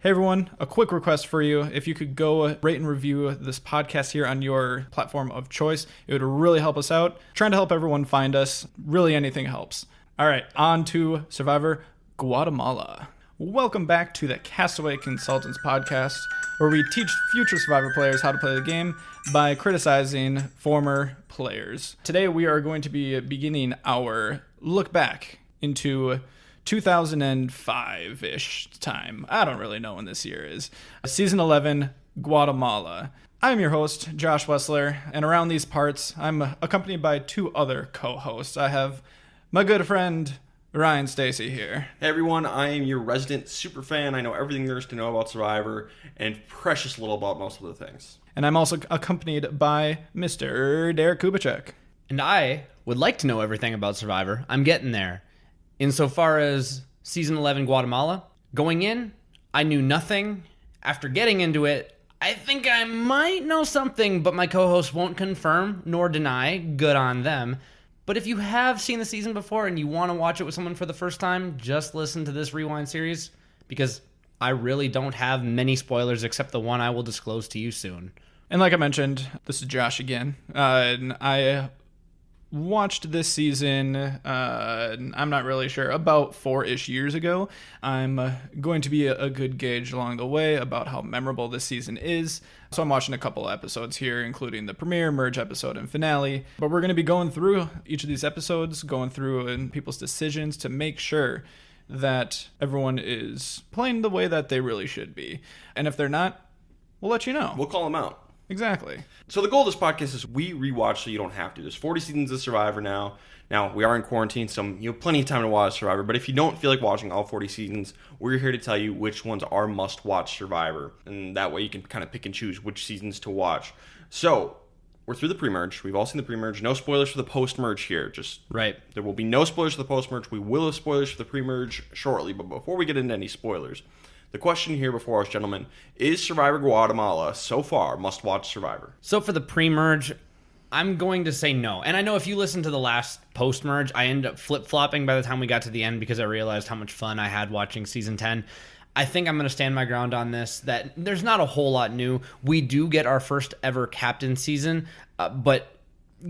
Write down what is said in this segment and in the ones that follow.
Hey everyone, a quick request for you. If you could go rate and review this podcast here on your platform of choice, it would really help us out. Trying to help everyone find us. Really anything helps. All right, on to Survivor Guatemala. Welcome back to the Castaway Consultants Podcast, where we teach future Survivor players how to play the game by criticizing former players. Today we are going to be beginning our look back into 2005-ish time. I don't really know when this year is. Season 11, Guatemala. I'm your host, Josh Wessler, and around these parts, I'm accompanied by two other co-hosts. I have my good friend, Ryan Stacy here. Hey everyone, I am your resident super fan. I know everything there is to know about Survivor and precious little about most of the things. And I'm also accompanied by Mr. Derek Kubicek. And I would like to know everything about Survivor. I'm getting there. Insofar as Season 11 Guatemala, going in, I knew nothing. After getting into it, I think I might know something, but my co-hosts won't confirm nor deny. Good on them. But if you have seen the season before and you want to watch it with someone for the first time, just listen to this rewind series, because I really don't have many spoilers except the one I will disclose to you soon. And like I mentioned, this is Josh again. And I watched this season, I'm not really sure, about 4-ish years ago. I'm going to be a good gauge along the way about how memorable this season is. So I'm watching a couple episodes here, including the premiere, merge episode, and finale. But we're going to be going through each of these episodes, going through people's decisions to make sure that everyone is playing the way that they really should be. And if they're not, we'll let you know. We'll call them out. Exactly. So the goal of this podcast is we rewatch so you don't have to. There's 40 seasons of Survivor now. Now, we are in quarantine, so you have plenty of time to watch Survivor. But if you don't feel like watching all 40 seasons, we're here to tell you which ones are must-watch Survivor. And that way you can kind of pick and choose which seasons to watch. So, we're through the pre-merge. We've all seen the pre-merge. No spoilers for the post-merge here. Just right. There will be no spoilers for the post-merge. We will have spoilers for the pre-merge shortly. But before we get into any spoilers, the question here before us, gentlemen, is Survivor Guatemala so far must-watch Survivor? So for the pre-merge, I'm going to say no. And I know if you listen to the last post-merge, I ended up flip-flopping by the time we got to the end because I realized how much fun I had watching Season 10. I think I'm going to stand my ground on this, that there's not a whole lot new. We do get our first ever captain season, but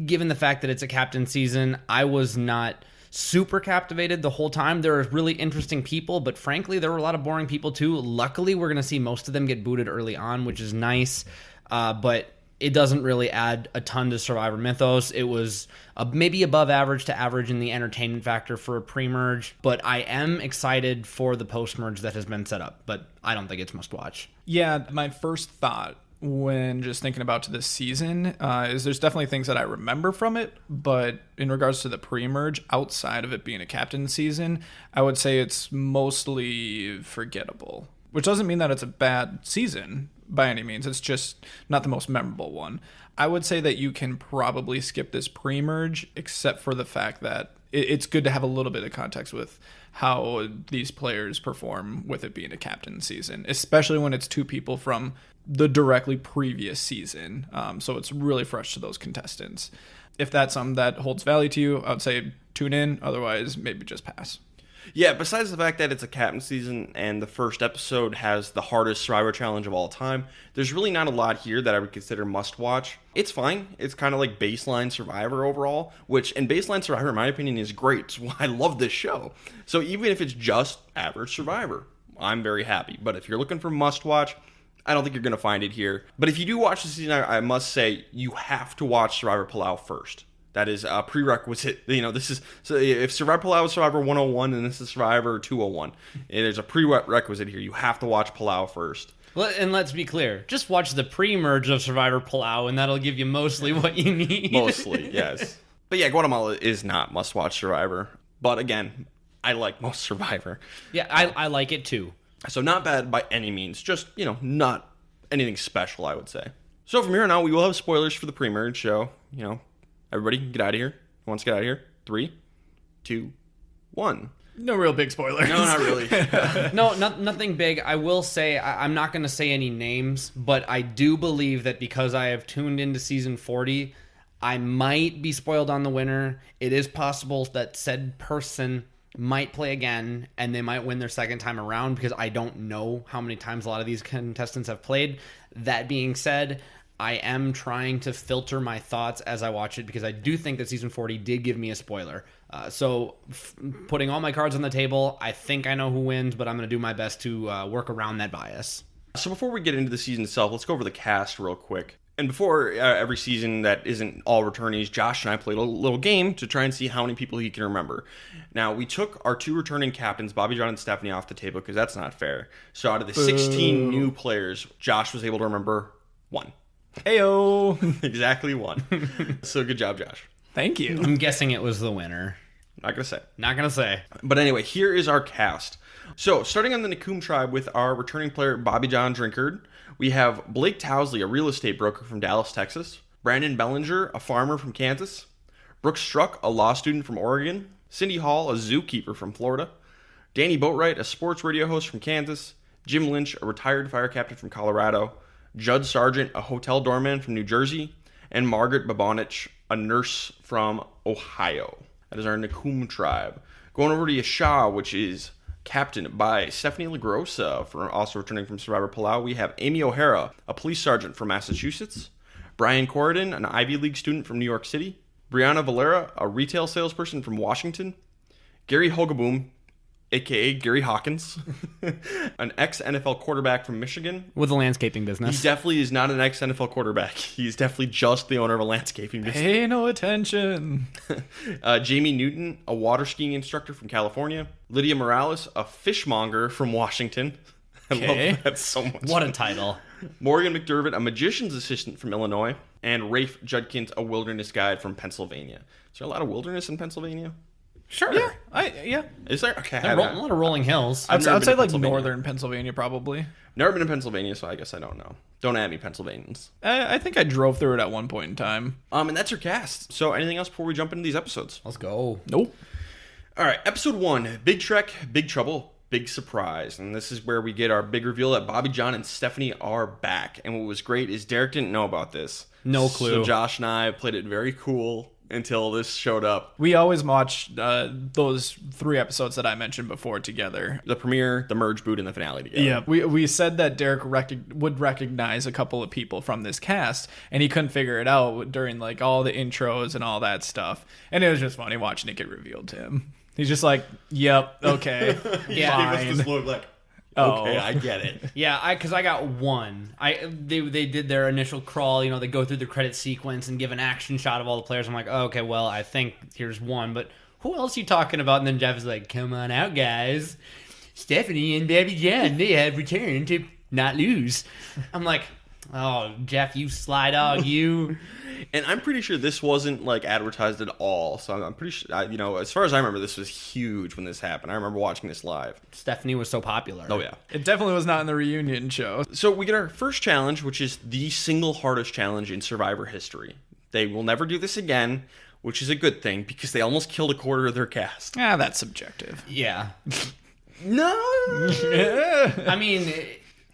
given the fact that it's a captain season, I was not super captivated the whole time. There are really interesting people, but frankly, there were a lot of boring people too. Luckily, we're going to see most of them get booted early on, which is nice, but it doesn't really add a ton to Survivor mythos. It was maybe above average to average in the entertainment factor for a pre-merge, but I am excited for the post-merge that has been set up, but I don't think it's must-watch. Yeah, my first thought when just thinking about this season is there's definitely things that I remember from it, but in regards to the pre-merge, outside of it being a captain season, I would say it's mostly forgettable, which doesn't mean that it's a bad season by any means. It's just not the most memorable one. I would say that you can probably skip this pre-merge, except for the fact that it's good to have a little bit of context with how these players perform with it being a captain season, especially when it's two people from the directly previous season. So it's really fresh to those contestants. If that's something that holds value to you, I would say tune in. Otherwise, maybe just pass. Yeah, besides the fact that it's a captain season and the first episode has the hardest Survivor challenge of all time, there's really not a lot here that I would consider must-watch. It's fine. It's kind of like baseline Survivor overall, which, and baseline Survivor, in my opinion, is great. It's why I love this show. So even if it's just average Survivor, I'm very happy. But if you're looking for must-watch, I don't think you're going to find it here. But if you do watch the season, I must say, you have to watch Survivor Palau first. That is a prerequisite. You know, this is, so if Survivor Palau is Survivor 101 and this is Survivor 201, there's a prerequisite here. You have to watch Palau first. And let's be clear, just watch the pre-merge of Survivor Palau and that'll give you mostly what you need. Mostly, yes. But yeah, Guatemala is not must-watch Survivor. But again, I like most Survivor. Yeah, I like it too. So not bad by any means. Just, not anything special, I would say. So from here on out, we will have spoilers for the pre-merge. So, everybody get out of here. Who wants to get out of here? 3, 2, 1. No real big spoilers. No, not really. No, nothing big. I will say, I'm not going to say any names, but I do believe that because I have tuned into season 40, I might be spoiled on the winner. It is possible that said person might play again, and they might win their second time around because I don't know how many times a lot of these contestants have played. That being said, I am trying to filter my thoughts as I watch it because I do think that season 40 did give me a spoiler. So putting all my cards on the table, I think I know who wins, but I'm going to do my best to work around that bias. So before we get into the season itself, let's go over the cast real quick. And before every season that isn't all returnees, Josh and I played a little game to try and see how many people he can remember. Now, we took our 2 returning captains, Bobby John and Stephanie, off the table because that's not fair. So out of the 16 new players, Josh was able to remember 1. Heyo. Exactly 1. So good job, Josh. Thank you. I'm guessing it was the winner. Not going to say. Not going to say. But anyway, here is our cast. So, starting on the Nakum tribe with our returning player, Bobby John Drinkard, we have Blake Towsley, a real estate broker from Dallas, Texas, Brandon Bellinger, a farmer from Kansas, Brooke Struck, a law student from Oregon, Cindy Hall, a zookeeper from Florida, Danny Boatwright, a sports radio host from Kansas, Jim Lynch, a retired fire captain from Colorado, Judd Sargent, a hotel doorman from New Jersey, and Margaret Babonich, a nurse from Ohio. That is our Nakum tribe. Going over to Yasha, which is captained by Stephanie LaGrossa, also returning from Survivor Palau. We have Amy O'Hara, a police sergeant from Massachusetts, Brian Corridon, an Ivy League student from New York City, Brianna Valera, a retail salesperson from Washington, Gary Hogaboom, a.k.a. Gary Hawkins, an ex-NFL quarterback from Michigan. With a landscaping business. He definitely is not an ex-NFL quarterback. He's definitely just the owner of a landscaping business. Pay no attention. Jamie Newton, a water skiing instructor from California. Lydia Morales, a fishmonger from Washington. I love that so much. What a title. Morgan McDermott, a magician's assistant from Illinois. And Rafe Judkins, a wilderness guide from Pennsylvania. Is there a lot of wilderness in Pennsylvania? Sure. Yeah. Is there? Okay. A lot of rolling hills. I'd never been say to like Pennsylvania. northern Pennsylvania, probably. Never been to Pennsylvania, so I guess I don't know. Don't at me, Pennsylvanians. I think I drove through it at one point in time. And that's your cast. So anything else before we jump into these episodes? Let's go. Nope. All right, episode 1, Big Trek, Big Trouble, Big Surprise. And this is where we get our big reveal that Bobby John and Stephanie are back. And what was great is Derek didn't know about this. No clue. So Josh and I played it very cool until this showed up. We always watch those 3 episodes that I mentioned before together. The premiere, the merge boot, and the finale together. Yeah, we said that Derek would recognize a couple of people from this cast, and he couldn't figure it out during like all the intros and all that stuff. And it was just funny watching it get revealed to him. He's just like, "Yep, okay, Yeah. He gave us this look like, Oh. okay, I get it. Yeah, because I got 1. They did their initial crawl. They go through the credit sequence and give an action shot of all the players. I'm like, oh, okay, well, I think here's 1, but who else are you talking about? And then Jeff is like, come on out, guys. Stephanie and Bobby John, they have returned to not lose. I'm like, oh, Jeff, you sly dog, you. And I'm pretty sure this wasn't like advertised at all. So I'm pretty sure, as far as I remember, this was huge when this happened. I remember watching this live. Stephanie was so popular. Oh, yeah. It definitely was not in the reunion show. So we get our first challenge, which is the single hardest challenge in Survivor history. They will never do this again, which is a good thing because they almost killed a quarter of their cast. That's subjective. Yeah. No! I mean,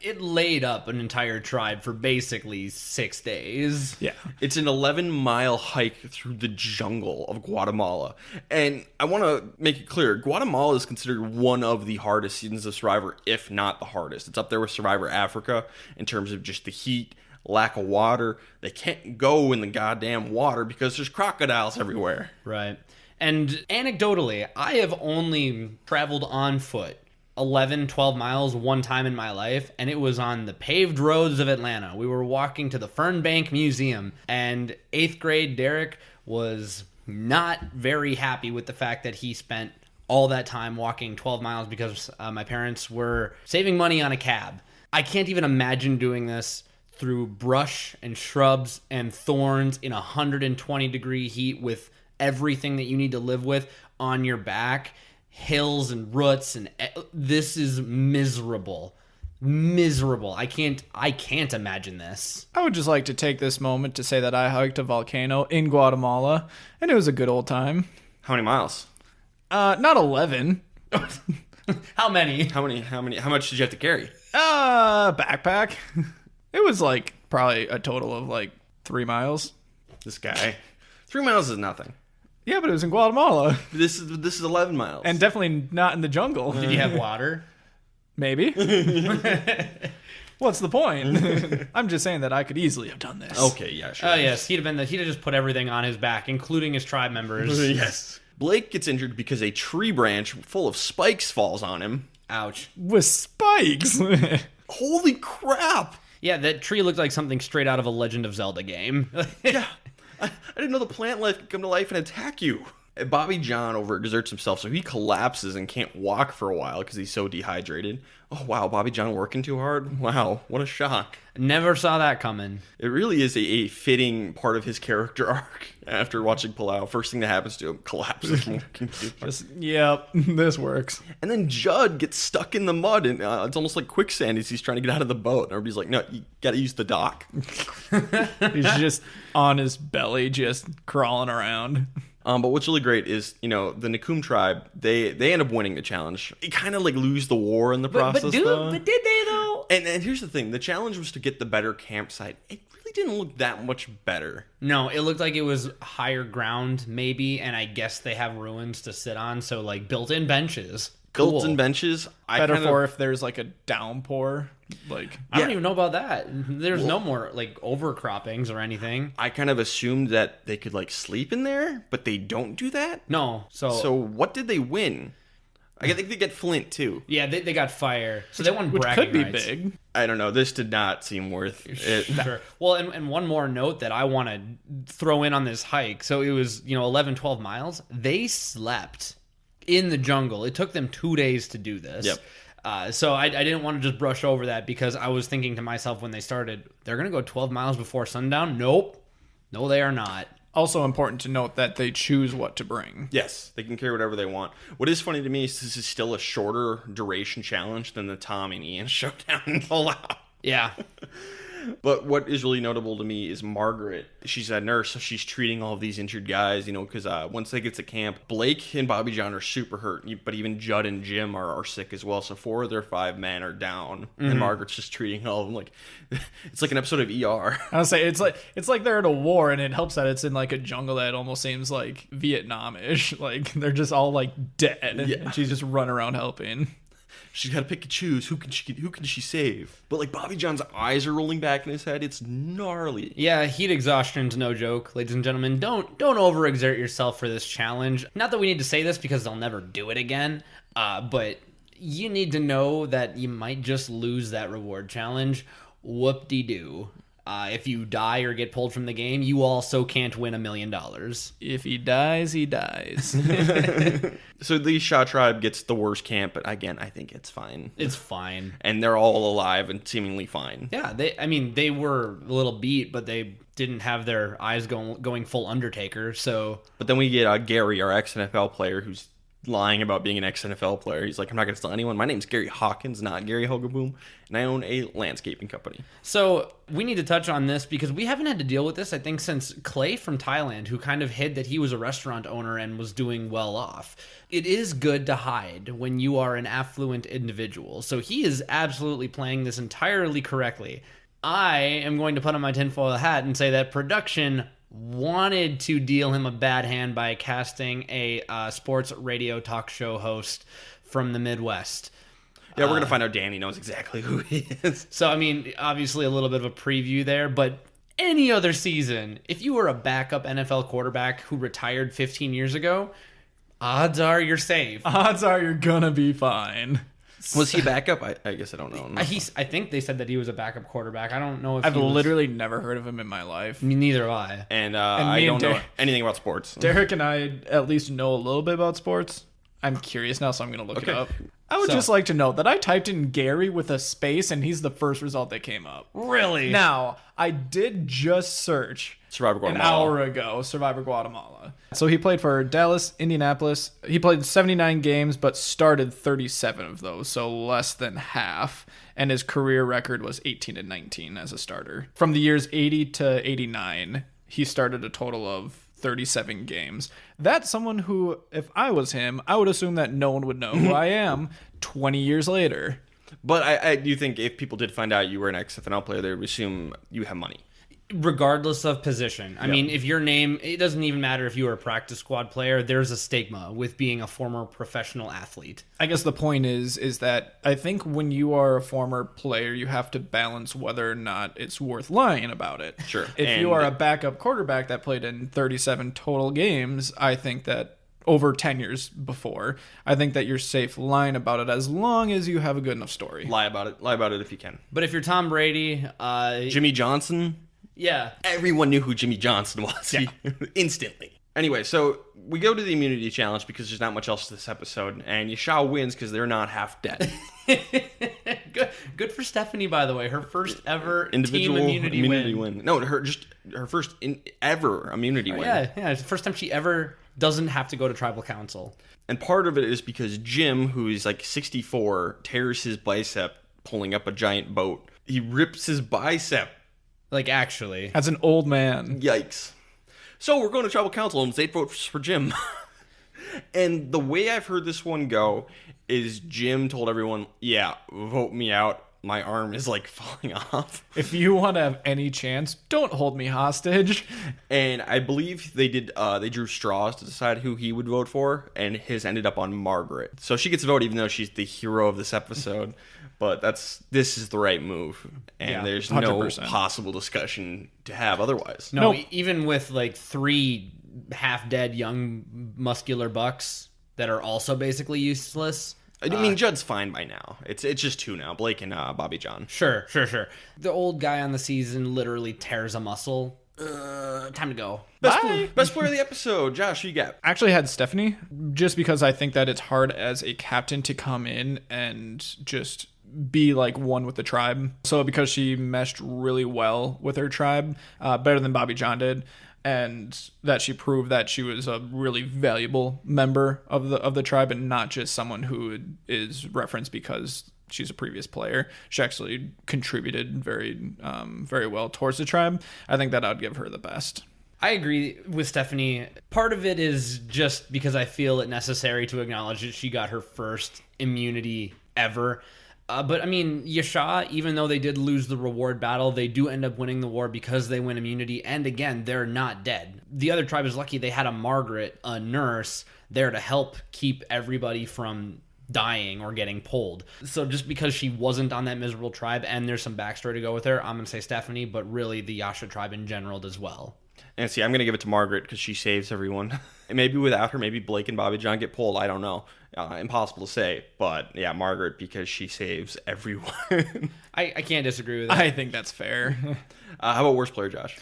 it laid up an entire tribe for basically 6 days. Yeah. It's an 11-mile hike through the jungle of Guatemala. And I want to make it clear, Guatemala is considered one of the hardest seasons of Survivor, if not the hardest. It's up there with Survivor Africa in terms of just the heat, lack of water. They can't go in the goddamn water because there's crocodiles everywhere. Right. And anecdotally, I have only traveled on foot 11, 12 miles one time in my life, and it was on the paved roads of Atlanta. We were walking to the Fernbank Museum, and 8th grade Derek was not very happy with the fact that he spent all that time walking 12 miles because my parents were saving money on a cab. I can't even imagine doing this through brush and shrubs and thorns in 120-degree heat with everything that you need to live with on your back. Hills and roots, and this is miserable. I can't imagine this. I would just like to take this moment to say that I hiked a volcano in Guatemala, and it was a good old time. How many miles? Not 11. How many? How much did you have to carry? Backpack. It was like probably a total of like 3 miles. This guy. 3 miles is nothing. Yeah, but it was in Guatemala. This is 11 miles. And definitely not in the jungle. Did you have water? Maybe. What's the point? I'm just saying that I could easily have done this. Okay, yeah, sure. Oh, yes. He'd have just put everything on his back, including his tribe members. Yes. Blake gets injured because a tree branch full of spikes falls on him. Ouch. With spikes. Holy crap! Yeah, that tree looked like something straight out of a Legend of Zelda game. Yeah. I didn't know the plant life could come to life and attack you. Bobby John overexerts himself, so he collapses and can't walk for a while because he's so dehydrated. Oh, wow, Bobby John working too hard? Wow, what a shock. Never saw that coming. It really is a fitting part of his character arc after watching Palau. First thing that happens to him, collapses. Yep, this works. And then Judd gets stuck in the mud, and it's almost like quicksand as he's trying to get out of the boat. And everybody's like, no, you got to use the dock. He's just on his belly, just crawling around. But what's really great is, the Nakum tribe, they end up winning the challenge. They kind of like lose the war in the process, but did they though? And here's the thing. The challenge was to get the better campsite. It really didn't look that much better. No, it looked like it was higher ground maybe, and I guess they have ruins to sit on, so like built-in benches. Built-in benches. Better for if there's like a downpour. Like I don't even know about that. There's no more like overcroppings or anything. I kind of assumed that they could like sleep in there, but they don't do that. No. So what did they win? I think they get flint too. Yeah, they got fire. So they won which bragging could be rights. big. I don't know. This did not seem worth it. Sure. Well, and one more note that I want to throw in on this hike. So it was, 11, 12 miles. They slept in the jungle. It took them 2 days to do this. Yep. So I didn't want to just brush over that because I was thinking to myself when they started, they're going to go 12 miles before sundown? Nope. No, they are not. Also important to note that they choose what to bring. Yes, they can carry whatever they want. What is funny to me is this is still a shorter duration challenge than the Tom and Ian showdown in Palau. Yeah. But what is really notable to me is Margaret. She's a nurse, so she's treating all of these injured guys, because once they get to camp, Blake and Bobby John are super hurt, but even Judd and Jim are sick as well. So 4 of their 5 men are down, and Margaret's just treating all of them like it's like an episode of ER. I was say it's like they're at a war, and it helps that it's in like a jungle that almost seems like Vietnam-ish. Like they're just all like dead, and she's just running around helping. She's got to pick and choose who can she save. But like Bobby John's eyes are rolling back in his head. It's gnarly. Yeah, heat exhaustion's no joke, ladies and gentlemen. Don't overexert yourself for this challenge. Not that we need to say this because they'll never do it again. But you need to know that you might just lose that reward challenge. Whoop-de-doo. If you die or get pulled from the game, you also can't win $1 million. If he dies, he dies. So the Shaw tribe gets the worst camp, but again, I think it's fine. It's fine. And they're all alive and seemingly fine. Yeah, they were a little beat, but they didn't have their eyes going full Undertaker, so... But then we get Gary, our ex-NFL player, who's lying about being an ex-NFL player. He's like, I'm not going to tell anyone. My name's Gary Hawkins, not Gary Hogaboom, and I own a landscaping company. So we need to touch on this because we haven't had to deal with this, I think, since Clay from Thailand, who kind of hid that he was a restaurant owner and was doing well off. It is good to hide when you are an affluent individual. So he is absolutely playing this entirely correctly. I am going to put on my tinfoil hat and say that production wanted to deal him a bad hand by casting a sports radio talk show host from the Midwest. Yeah, we're going to find out Danny knows exactly who he is. So, obviously a little bit of a preview there, but any other season, if you were a backup NFL quarterback who retired 15 years ago, odds are you're safe. Odds are you're going to be fine. Was he backup? I guess I don't know. I think they said that he was a backup quarterback. I don't know if I've literally never heard of him in my life. Neither have I. And I don't know anything about sports. Derek and I at least know a little bit about sports. I'm curious now, so I'm going to look it up. I would just like to note that I typed in Gary with a space, and he's the first result that came up. Really? Now, I did just search Survivor Guatemala. an hour ago, Survivor Guatemala. So he played for Dallas, Indianapolis. He played 79 games, but started 37 of those, so less than half. And his career record was 18-19 as a starter. From the years 80 to 89, he started a total of 37 games. That's someone who, if I was him, I would assume that no one would know who I am 20 years later. But I do think if people did find out you were an ex-FNL player, they would assume you have money. Regardless of position. I mean, if your name, it doesn't even matter if you are a practice squad player, there's a stigma with being a former professional athlete. I guess the point is that I think when you are a former player, you have to balance whether or not it's worth lying about it. Sure. If you are a backup quarterback that played in 37 total games, I think that over 10 years before, I think that you're safe lying about it as long as you have a good enough story. Lie about it if you can. But if you're Tom Brady, Jimmy Johnson, yeah, everyone knew who Jimmy Johnson was instantly. Anyway, so we go to the immunity challenge because there's not much else to this episode, and Yasha wins because they're not half dead. Good for Stephanie, by the way. Her first ever Individual team immunity win. No, her first ever immunity win. Yeah, it's the first time she ever doesn't have to go to tribal council. And part of it is because Jim, who is like 64, tears his bicep pulling up a giant boat. He rips his bicep. Like, actually. As an old man. Yikes. So we're going to tribal council and it's 8 votes for Jim. And the way I've heard this one go is Jim told everyone, yeah, vote me out. My arm is like falling off. If you want to have any chance, don't hold me hostage. And I believe they did. They drew straws to decide who he would vote for, and his ended up on Margaret. So she gets a vote, even though she's the hero of this episode. But this is the right move, and there's 100%. No possible discussion to have otherwise. No, even with like 3 half-dead young muscular bucks that are also basically useless. I mean, Judd's fine by now. It's just 2 now, Blake and Bobby John. Sure. The old guy on the season literally tears a muscle. Time to go. Best player of the episode. Josh, who you got? I actually had Stephanie, just because I think that it's hard as a captain to come in and just be like one with the tribe. So because she meshed really well with her tribe, better than Bobby John did, and that she proved that she was a really valuable member of the tribe and not just someone who is referenced because she's a previous player. She actually contributed very well towards the tribe. I think that I'd give her the best. I agree with Stephanie. Part of it is just because I feel it necessary to acknowledge that she got her first immunity ever. But I mean, Yasha, even though they did lose the reward battle, they do end up winning the war because they win immunity. And again, they're not dead. The other tribe is lucky they had a Margaret, a nurse, there to help keep everybody from dying or getting pulled. So just because she wasn't on that miserable tribe and there's some backstory to go with her, I'm going to say Stephanie, but really the Yasha tribe in general does well. And see, I'm going to give it to Margaret because she saves everyone. And maybe without her, maybe Blake and Bobby John get pulled. I don't know. Impossible to say. But yeah, Margaret because she saves everyone. I can't disagree with that. I think that's fair. How about worst player, Josh?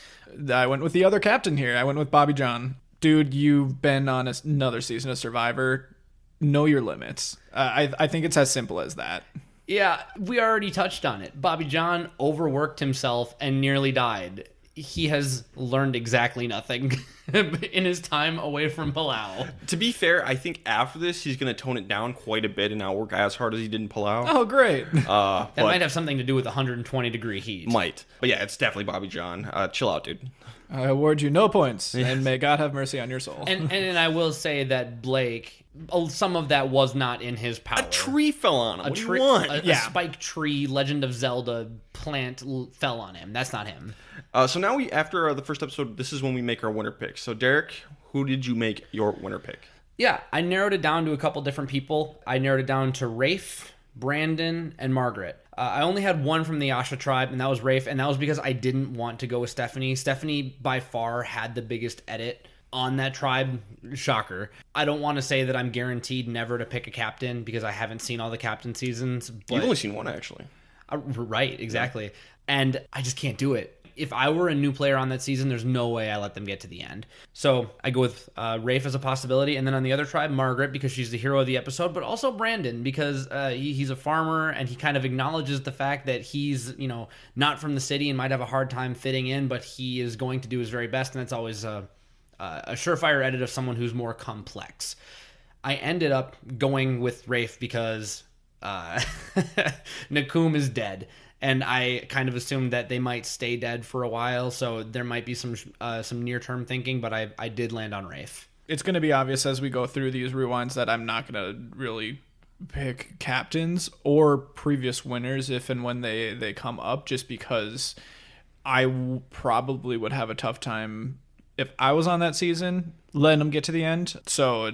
I went with the other captain here. I went with Bobby John. Dude, you've been on another season of Survivor. Know your limits. I think it's as simple as that. Yeah, we already touched on it. Bobby John overworked himself and nearly died. He has learned exactly nothing in his time away from Palau. To be fair, I think after this, he's going to tone it down quite a bit and not work as hard as he did in Palau. Oh, great. That might have something to do with 120-degree heat. Might. But yeah, it's definitely Bobby John. Chill out, dude. I award you no points, and may God have mercy on your soul. And I will say that Blake, some of that was not in his power. A tree fell on him. A spike tree, Legend of Zelda plant fell on him. That's not him. So now after the first episode, this is when we make our winner picks. So Derek, who did you make your winner pick? Yeah, I narrowed it down to a couple different people. I narrowed it down to Rafe, Brandon, and Margaret. I only had one from the Yasha tribe, and that was Rafe, and that was because I didn't want to go with Stephanie. Stephanie, by far, had the biggest edit on that tribe. Shocker. I don't want to say that I'm guaranteed never to pick a captain because I haven't seen all the captain seasons. But you've only seen one, actually. Right, exactly. And I just can't do it. If I were a new player on that season, there's no way I let them get to the end. So I go with Rafe as a possibility. And then on the other tribe, Margaret, because she's the hero of the episode, but also Brandon, because he's a farmer and he kind of acknowledges the fact that he's, not from the city and might have a hard time fitting in, but he is going to do his very best. And that's always a surefire edit of someone who's more complex. I ended up going with Rafe because Nakum is dead. And I kind of assumed that they might stay dead for a while, so there might be some near-term thinking, but I did land on Rafe. It's going to be obvious as we go through these rewinds that I'm not going to really pick captains or previous winners if and when they come up, just because probably would have a tough time if I was on that season letting them get to the end. So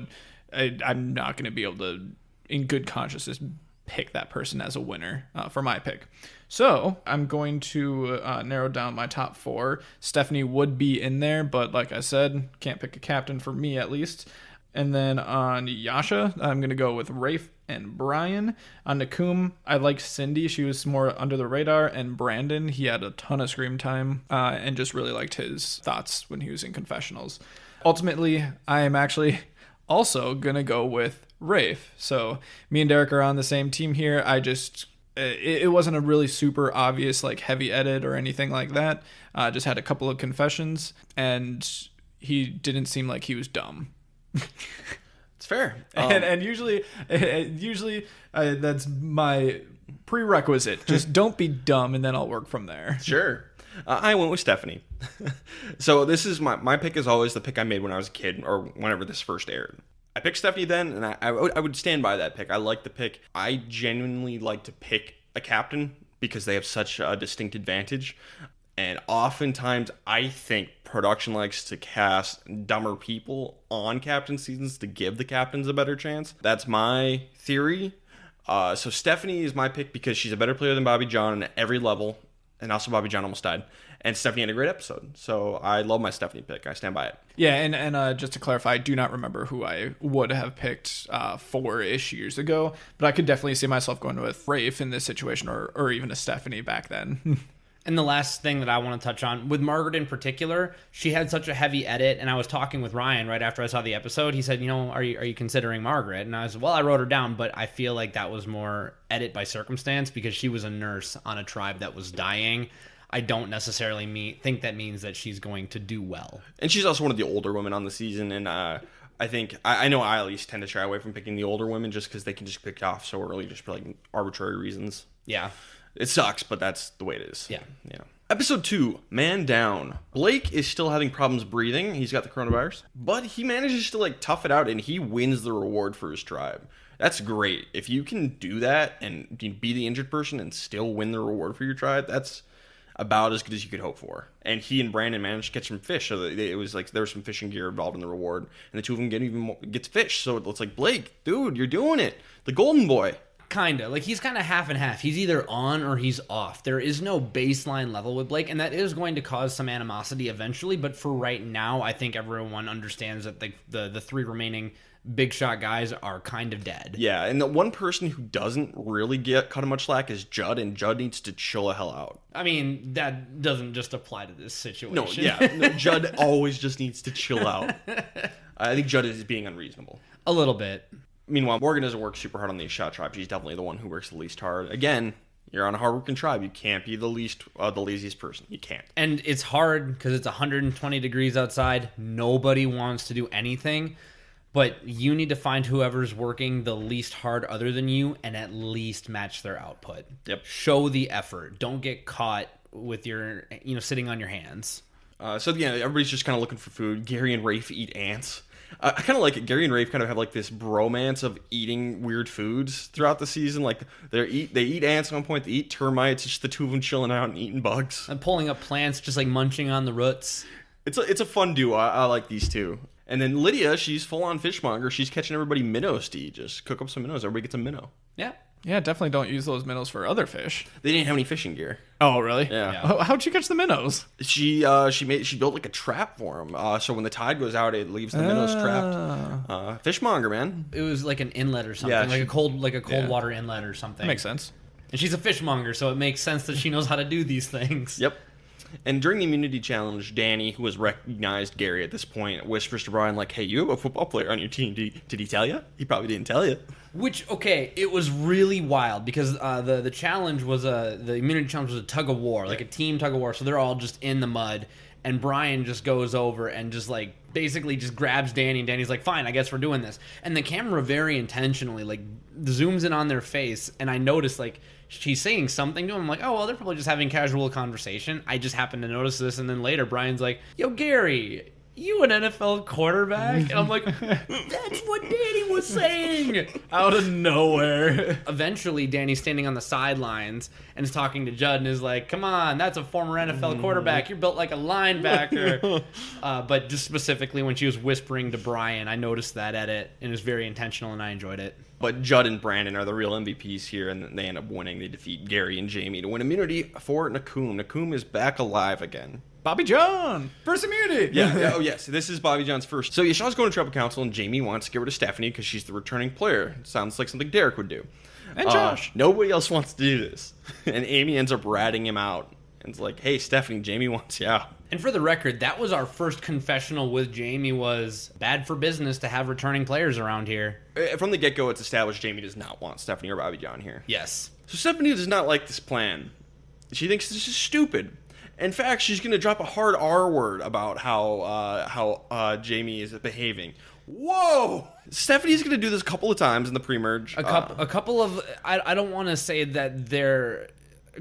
I'm not going to be able to, in good consciousness, pick that person as a winner for my pick. So I'm going to narrow down my top 4. Stephanie would be in there, but like I said, can't pick a captain for me at least. And then on Yasha, I'm going to go with Rafe and Brian. On Nakum, I liked Cindy. She was more under the radar. And Brandon, he had a ton of screen time and just really liked his thoughts when he was in confessionals. Ultimately, I am actually also going to go with Rafe. So me and Derek are on the same team here. It wasn't a really super obvious like heavy edit or anything like that. Just had a couple of confessions and he didn't seem like he was dumb. It's fair. And usually that's my prerequisite. Just don't be dumb and then I'll work from there. Sure. I went with Stephanie. So this is my pick is always the pick I made when I was a kid or whenever this first aired. I picked Stephanie then, and I would stand by that pick. I like the pick. I genuinely like to pick a captain because they have such a distinct advantage. And oftentimes, I think production likes to cast dumber people on captain seasons to give the captains a better chance. That's my theory. So Stephanie is my pick because she's a better player than Bobby John at every level. And also Bobby John almost died. And Stephanie had a great episode. So I love my Stephanie pick. I stand by it. Yeah, and just to clarify, I do not remember who I would have picked 4-ish years ago. But I could definitely see myself going with Rafe in this situation or even a Stephanie back then. And the last thing that I want to touch on, with Margaret in particular, she had such a heavy edit, and I was talking with Ryan right after I saw the episode. He said, are you considering Margaret? And I was, well, I wrote her down, but I feel like that was more edit by circumstance because she was a nurse on a tribe that was dying. I don't necessarily think that means that she's going to do well. And she's also one of the older women on the season, and I think, I know I at least tend to shy away from picking the older women just because they can just pick off so early just for like arbitrary reasons. Yeah. It sucks, but that's the way it is. Yeah. Episode 2, Man Down. Blake is still having problems breathing. He's got the coronavirus. But he manages to tough it out, and he wins the reward for his tribe. That's great. If you can do that and be the injured person and still win the reward for your tribe, that's about as good as you could hope for. And he and Brandon managed to catch some fish. So it was like there was some fishing gear involved in the reward. And the two of them gets fish. So it's like, Blake, dude, you're doing it. The golden boy. Kinda. Like, he's kind of half and half. He's either on or he's off. There is no baseline level with Blake, and that is going to cause some animosity eventually, but for right now, I think everyone understands that the 3 remaining big shot guys are kind of dead. Yeah, and the one person who doesn't really get cut much slack is Judd, and Judd needs to chill the hell out. I mean, that doesn't just apply to this situation. No, Judd always just needs to chill out. I think Judd is being unreasonable. A little bit. Meanwhile, Morgan doesn't work super hard on the shot tribe. She's definitely the one who works the least hard. Again, you're on a hard-working tribe. You can't be the laziest person. You can't. And it's hard because it's 120 degrees outside. Nobody wants to do anything. But you need to find whoever's working the least hard other than you and at least match their output. Yep. Show the effort. Don't get caught with your, sitting on your hands. So, everybody's just kind of looking for food. Gary and Rafe eat ants. I kind of like it. Gary and Rafe kind of have this bromance of eating weird foods throughout the season. Like they eat ants at one point. They eat termites. It's just the two of them chilling out and eating bugs. And pulling up plants, just munching on the roots. It's a fun duo. I like these two. And then Lydia, she's full on fishmonger. She's catching everybody minnows to eat. Just cook up some minnows. Everybody gets a minnow. Yeah. Yeah, definitely don't use those minnows for other fish. They didn't have any fishing gear. Oh, really? Yeah. How'd you catch the minnows? She built a trap for them. So when the tide goes out, it leaves the minnows trapped. Fishmonger, man. It was like an inlet or something, Yeah, a cold water inlet or something. That makes sense. And she's a fishmonger, so it makes sense that she knows how to do these things. Yep. And during the immunity challenge, Danny, who has recognized Gary at this point, whispers to Brian, hey, you have a football player on your team. Did he tell you? He probably didn't tell you. Which, okay, it was really wild because the challenge was the immunity challenge was a tug of war, like a team tug of war. So they're all just in the mud, and Brian just goes over and just basically just grabs Danny, and Danny's like, fine, I guess we're doing this. And the camera very intentionally zooms in on their face, and I noticed she's saying something to him. I'm like, oh, well, they're probably just having casual conversation. I just happened to notice this, and then later Brian's like, yo, Gary, you an NFL quarterback? And I'm like, that's what Danny was saying. Out of nowhere. Eventually, Danny's standing on the sidelines and is talking to Judd and is like, come on, that's a former NFL quarterback. You're built like a linebacker. But just specifically when she was whispering to Brian, I noticed that edit and it was very intentional and I enjoyed it. But Judd and Brandon are the real MVPs here, and they end up winning. They defeat Gary and Jamie to win immunity for Nakoom. Nakoom is back alive again. Bobby John, first immunity. Yeah. Oh, yes. This is Bobby John's first. So Yasha's going to tribal council, and Jamie wants to get rid of Stephanie because she's the returning player. Sounds like something Derek would do. And Josh. Nobody else wants to do this. And Amy ends up ratting him out. And it's like, hey, Stephanie, Jamie wants you out. And for the record, that was our first confessional with Jamie was bad for business to have returning players around here. From the get-go, it's established Jamie does not want Stephanie or Bobby John here. Yes. So Stephanie does not like this plan. She thinks this is stupid. In fact, she's going to drop a hard R word about how Jamie is behaving. Whoa! Stephanie's going to do this a couple of times in the pre-merge. A couple of... I don't want to say that they're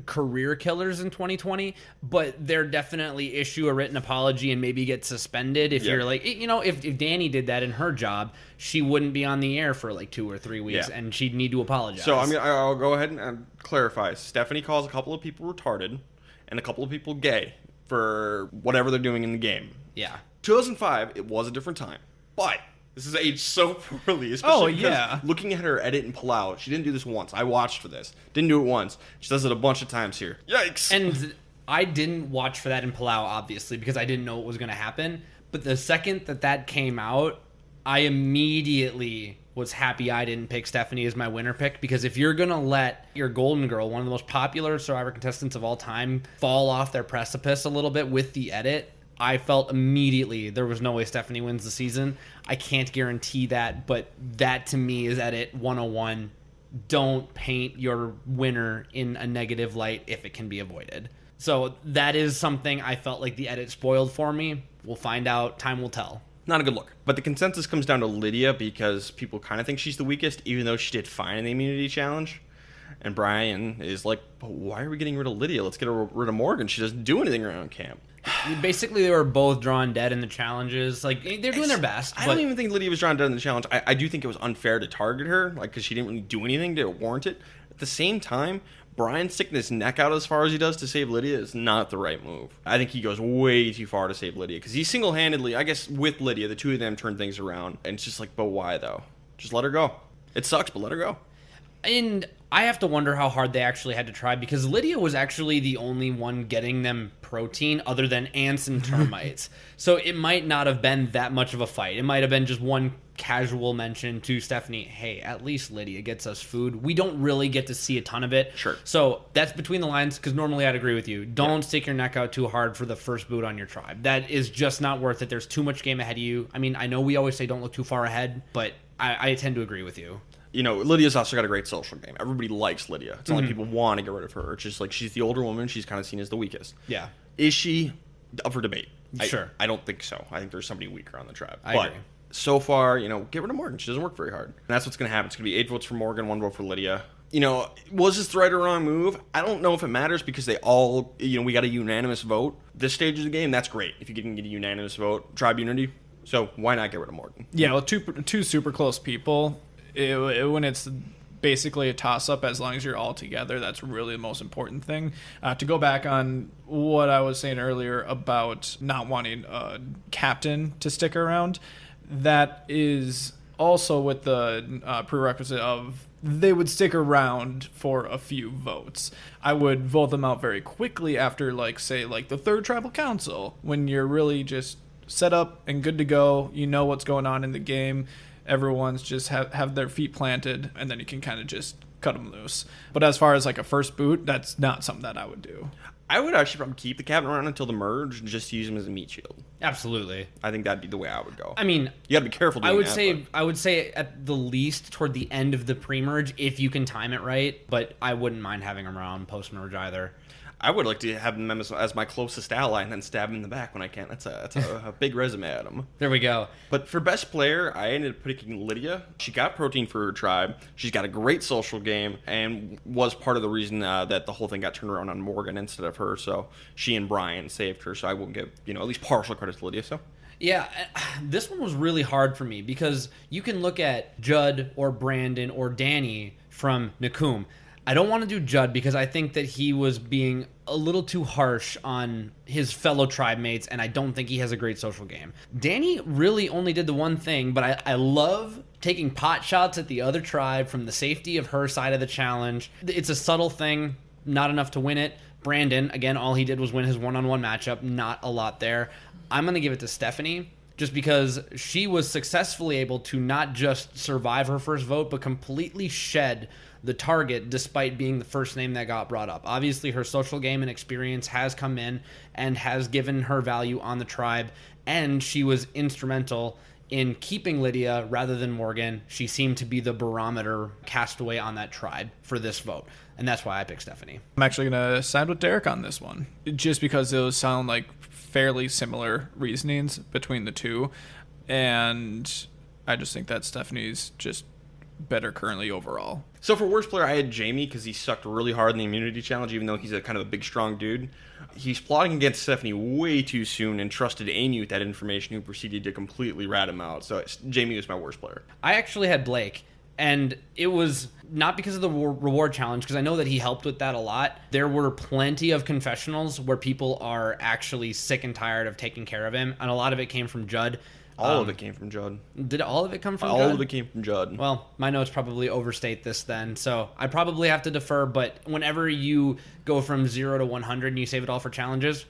career killers in 2020, but they're definitely issue a written apology and maybe get suspended. If you're like, if Danny did that in her job, she wouldn't be on the air for like 2 or 3 weeks and she'd need to apologize. So I'll go ahead and clarify. Stephanie calls a couple of people retarded and a couple of people gay for whatever they're doing in the game. Yeah. 2005, it was a different time. But this is aged so poorly, especially because looking at her edit and pull out, she didn't do this once. I watched for this. Didn't do it once. She does it a bunch of times here. Yikes. And I didn't watch for that in Palau, obviously, because I didn't know what was going to happen. But the second that came out, I immediately was happy I didn't pick Stephanie as my winner pick, because if you're going to let your Golden Girl, one of the most popular Survivor contestants of all time, fall off their precipice a little bit with the edit, I felt immediately there was no way Stephanie wins the season. I can't guarantee that, but that to me is edit 101. Don't paint your winner in a negative light if it can be avoided. So that is something I felt like the edit spoiled for me. We'll find out. Time will tell. Not a good look. But the consensus comes down to Lydia because people kind of think she's the weakest, even though she did fine in the immunity challenge. And Brian is like, but why are we getting rid of Lydia? Let's get rid of Morgan. She doesn't do anything around camp. Basically, they were both drawn dead in the challenges. Like, they're doing their best. I don't even think Lydia was drawn dead in the challenge. I do think it was unfair to target her, like, because she didn't really do anything to warrant it. At the same time, Brian sticking his neck out as far as he does to save Lydia is not the right move. I think he goes way too far to save Lydia, because he single-handedly, I guess with Lydia, the two of them turned things around. And it's just like, but why, though? Just let her go. It sucks, but let her go. And I have to wonder how hard they actually had to try, because Lydia was actually the only one getting them protein other than ants and termites. So it might not have been that much of a fight. It might have been just one casual mention to Stephanie, hey, at least Lydia gets us food. We don't really get to see a ton of it. Sure. So that's between the lines, because normally I'd agree with you. Don't stick your neck out too hard for the first boot on your tribe. That is just not worth it. There's too much game ahead of you. I mean, I know we always say don't look too far ahead, but I tend to agree with you. You know, Lydia's also got a great social game. Everybody likes Lydia. It's not like people want to get rid of her. It's just like she's the older woman. She's kind of seen as the weakest. Yeah. Is she up for debate? Sure. I don't think so. I think there's somebody weaker on the tribe. I agree. So far, get rid of Morgan. She doesn't work very hard. And that's what's going to happen. It's going to be 8 votes for Morgan, 1 vote for Lydia. Was this the right or wrong move? I don't know if it matters because they all, we got a unanimous vote. This stage of the game, that's great. If you can get a unanimous vote, tribe unity. So why not get rid of Morgan? Yeah, well, two super close people. When it's basically a toss-up, as long as you're all together, that's really the most important thing. To go back on what I was saying earlier about not wanting a captain to stick around, that is also with the prerequisite of they would stick around for a few votes. I would vote them out very quickly after, the third tribal council, when you're really just set up and good to go. You know what's going on in the game. Everyone's just have their feet planted, and then you can kind of just cut them loose. But as far as a first boot, that's not something that I would do. I would actually probably keep the captain around until the merge and just use him as a meat shield. Absolutely. I think that'd be the way I would go. I mean, you got to be careful doing I would say at the least toward the end of the pre-merge, if you can time it right, but I wouldn't mind having him around post-merge either. I would like to have him as my closest ally and then stab him in the back when I can. That's a big resume at him. There we go. But for best player, I ended up picking Lydia. She got protein for her tribe. She's got a great social game and was part of the reason that the whole thing got turned around on Morgan instead of her. So she and Brian saved her. So I will give at least partial credit to Lydia. So Yeah, this one was really hard for me because you can look at Judd or Brandon or Danny from Nakum. I don't want to do Judd because I think that he was being a little too harsh on his fellow tribe mates, and I don't think he has a great social game. Danny really only did the one thing, but I love taking pot shots at the other tribe from the safety of her side of the challenge. It's a subtle thing, not enough to win it. Brandon, again, all he did was win his one-on-one matchup, not a lot there. I'm going to give it to Stephanie just because she was successfully able to not just survive her first vote, but completely shed the target despite being the first name that got brought up. Obviously, her social game and experience has come in and has given her value on the tribe, and she was instrumental in keeping Lydia rather than Morgan. She seemed to be the barometer castaway on that tribe for this vote, and that's why I picked Stephanie. I'm actually going to side with Derek on this one, just because those sound like fairly similar reasonings between the two, and I just think that Stephanie's just better currently overall. So for worst player, I had Jamie because he sucked really hard in the immunity challenge, even though he's a kind of a big, strong dude. He's plotting against Stephanie way too soon and trusted Amy with that information, who proceeded to completely rat him out. So Jamie was my worst player. I actually had Blake, and it was not because of the reward challenge, because I know that he helped with that a lot. There were plenty of confessionals where people are actually sick and tired of taking care of him, and a lot of it came from Judd. All of it came from Judd. Did all of it come from All Judd? of it came from Judd. Well, my notes probably overstate this then, so I probably have to defer, but whenever you go from 0 to 100 and you save it all for challenges,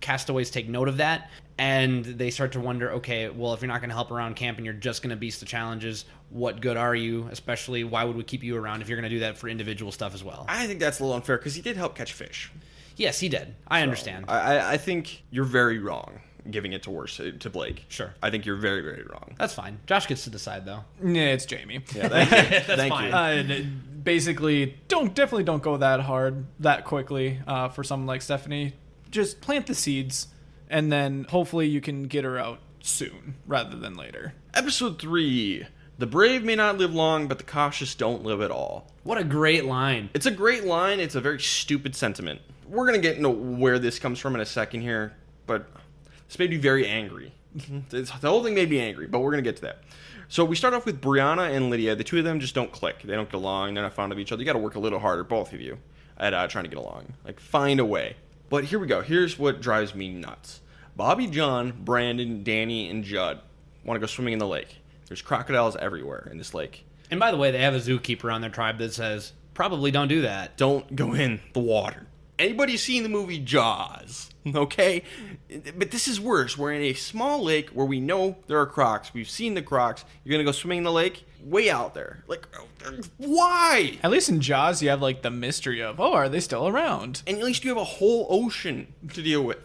castaways take note of that, and they start to wonder, okay, well, if you're not going to help around camp and you're just going to beast the challenges, what good are you? Especially, why would we keep you around if you're going to do that for individual stuff as well? I think that's a little unfair because he did help catch fish. Yes, he did. I understand. I think you're very wrong giving it to Blake. Sure. I think you're very, very wrong. That's fine. Josh gets to decide, though. Yeah, it's Jamie. Yeah, thank you. That's Thank fine. you. Basically, definitely don't go that hard, that quickly for someone like Stephanie. Just plant the seeds, and then hopefully you can get her out soon rather than later. Episode 3. The brave may not live long, but the cautious don't live at all. What a great line. It's a great line. It's a very stupid sentiment. We're going to get into where this comes from in a second here, but this made me very angry. The whole thing made me angry, but we're going to get to that. So we start off with Brianna and Lydia. The two of them just don't click. They don't get along. They're not fond of each other. You got to work a little harder, both of you, at trying to get along. Like, find a way. But here we go. Here's what drives me nuts. Bobby, John, Brandon, Danny, and Judd want to go swimming in the lake. There's crocodiles everywhere in this lake. And by the way, they have a zookeeper on their tribe that says, probably don't do that. Don't go in the water. Anybody seen the movie Jaws? Okay? But this is worse. We're in a small lake where we know there are crocs. We've seen the crocs. You're going to go swimming in the lake? Way out there. Like, why? At least in Jaws, you have like the mystery of, are they still around? And at least you have a whole ocean to deal with.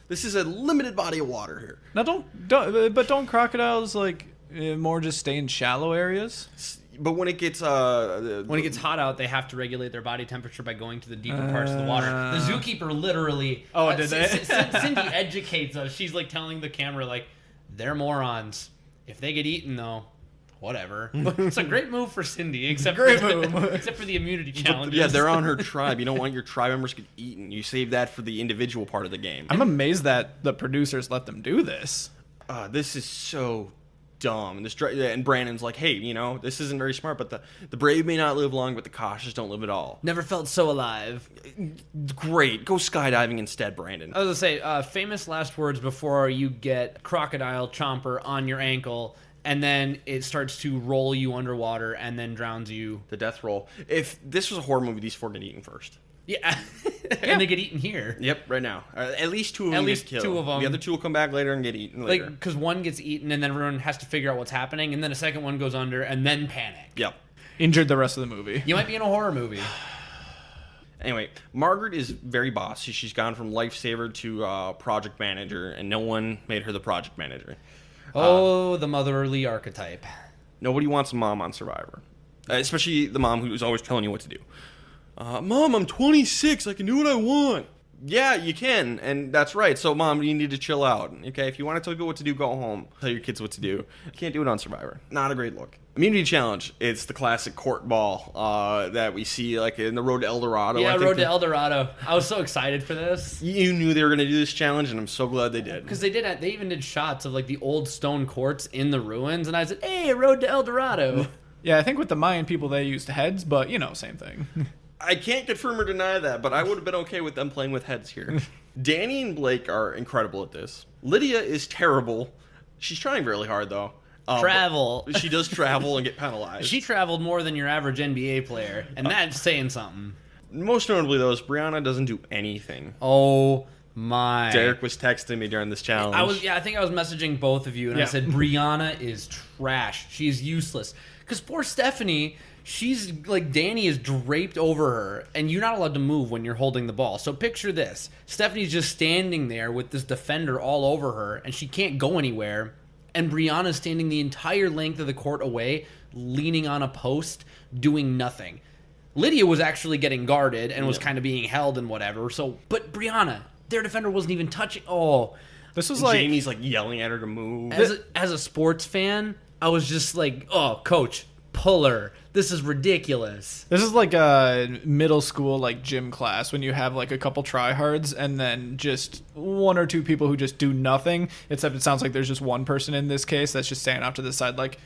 This is a limited body of water here. Now, don't crocodiles like more just stay in shallow areas? But when it gets hot out, they have to regulate their body temperature by going to the deeper parts of the water. The zookeeper literally. Did they? Cindy educates us. She's like telling the camera, like, they're morons. If they get eaten, though, whatever. It's a great move for Cindy, except for the immunity challenges. Yeah, they're on her tribe. You don't want your tribe members to get eaten. You save that for the individual part of the game. I'm amazed that the producers let them do this. This is so dumb. And Brandon's like, hey, this isn't very smart, but the brave may not live long, but the cautious don't live at all. Never felt so alive. Great. Go skydiving instead, Brandon. I was going to say, famous last words before you get crocodile chomper on your ankle, and then it starts to roll you underwater and then drowns you. The death roll. If this was a horror movie, these four get eaten first. Yeah. And they get eaten here. Yep, right now. At least two of them get killed. Two of them. The other two will come back later and get eaten later. Like, because one gets eaten and then everyone has to figure out what's happening, and then a second one goes under and then panic. Yep. Injured the rest of the movie. You might be in a horror movie. Anyway, Margaret is very bossy. She's gone from lifesaver to project manager, and no one made her the project manager. The motherly archetype. Nobody wants a mom on Survivor. Especially the mom who's always telling you what to do. Mom, I'm 26. I can do what I want. Yeah, you can, and that's right. So, Mom, you need to chill out. Okay, if you want to tell people what to do, go home. Tell your kids what to do. You can't do it on Survivor. Not a great look. Immunity challenge. It's the classic court ball that we see like in the Road to El Dorado. Yeah, Road to El Dorado. I was so excited for this. You knew they were going to do this challenge, and I'm so glad they did. Because they even did shots of like the old stone courts in the ruins, and I said, "Hey, Road to El Dorado." Yeah, I think with the Mayan people they used heads, but same thing. I can't confirm or deny that, but I would have been okay with them playing with heads here. Danny and Blake are incredible at this. Lydia is terrible. She's trying really hard, though. Travel. She does travel and get penalized. She traveled more than your average NBA player, and that's saying something. Most notably, though, is Brianna doesn't do anything. Oh my! Derek was texting me during this challenge. I think I was messaging both of you, and I said Brianna is trash. She is useless. Because poor Stephanie, she's like Danny is draped over her, and you're not allowed to move when you're holding the ball. So picture this: Stephanie's just standing there with this defender all over her, and she can't go anywhere. And Brianna's standing the entire length of the court away, leaning on a post, doing nothing. Lydia was actually getting guarded and was kind of being held and whatever. So, but Brianna, their defender wasn't even touching. Oh, this was like Jamie's like yelling at her to move. As a sports fan, I was just like, oh, coach, pull her. This is ridiculous. This is like a middle school like gym class when you have like a couple tryhards and then just one or two people who just do nothing, except it sounds like there's just one person in this case that's just standing off to the side like,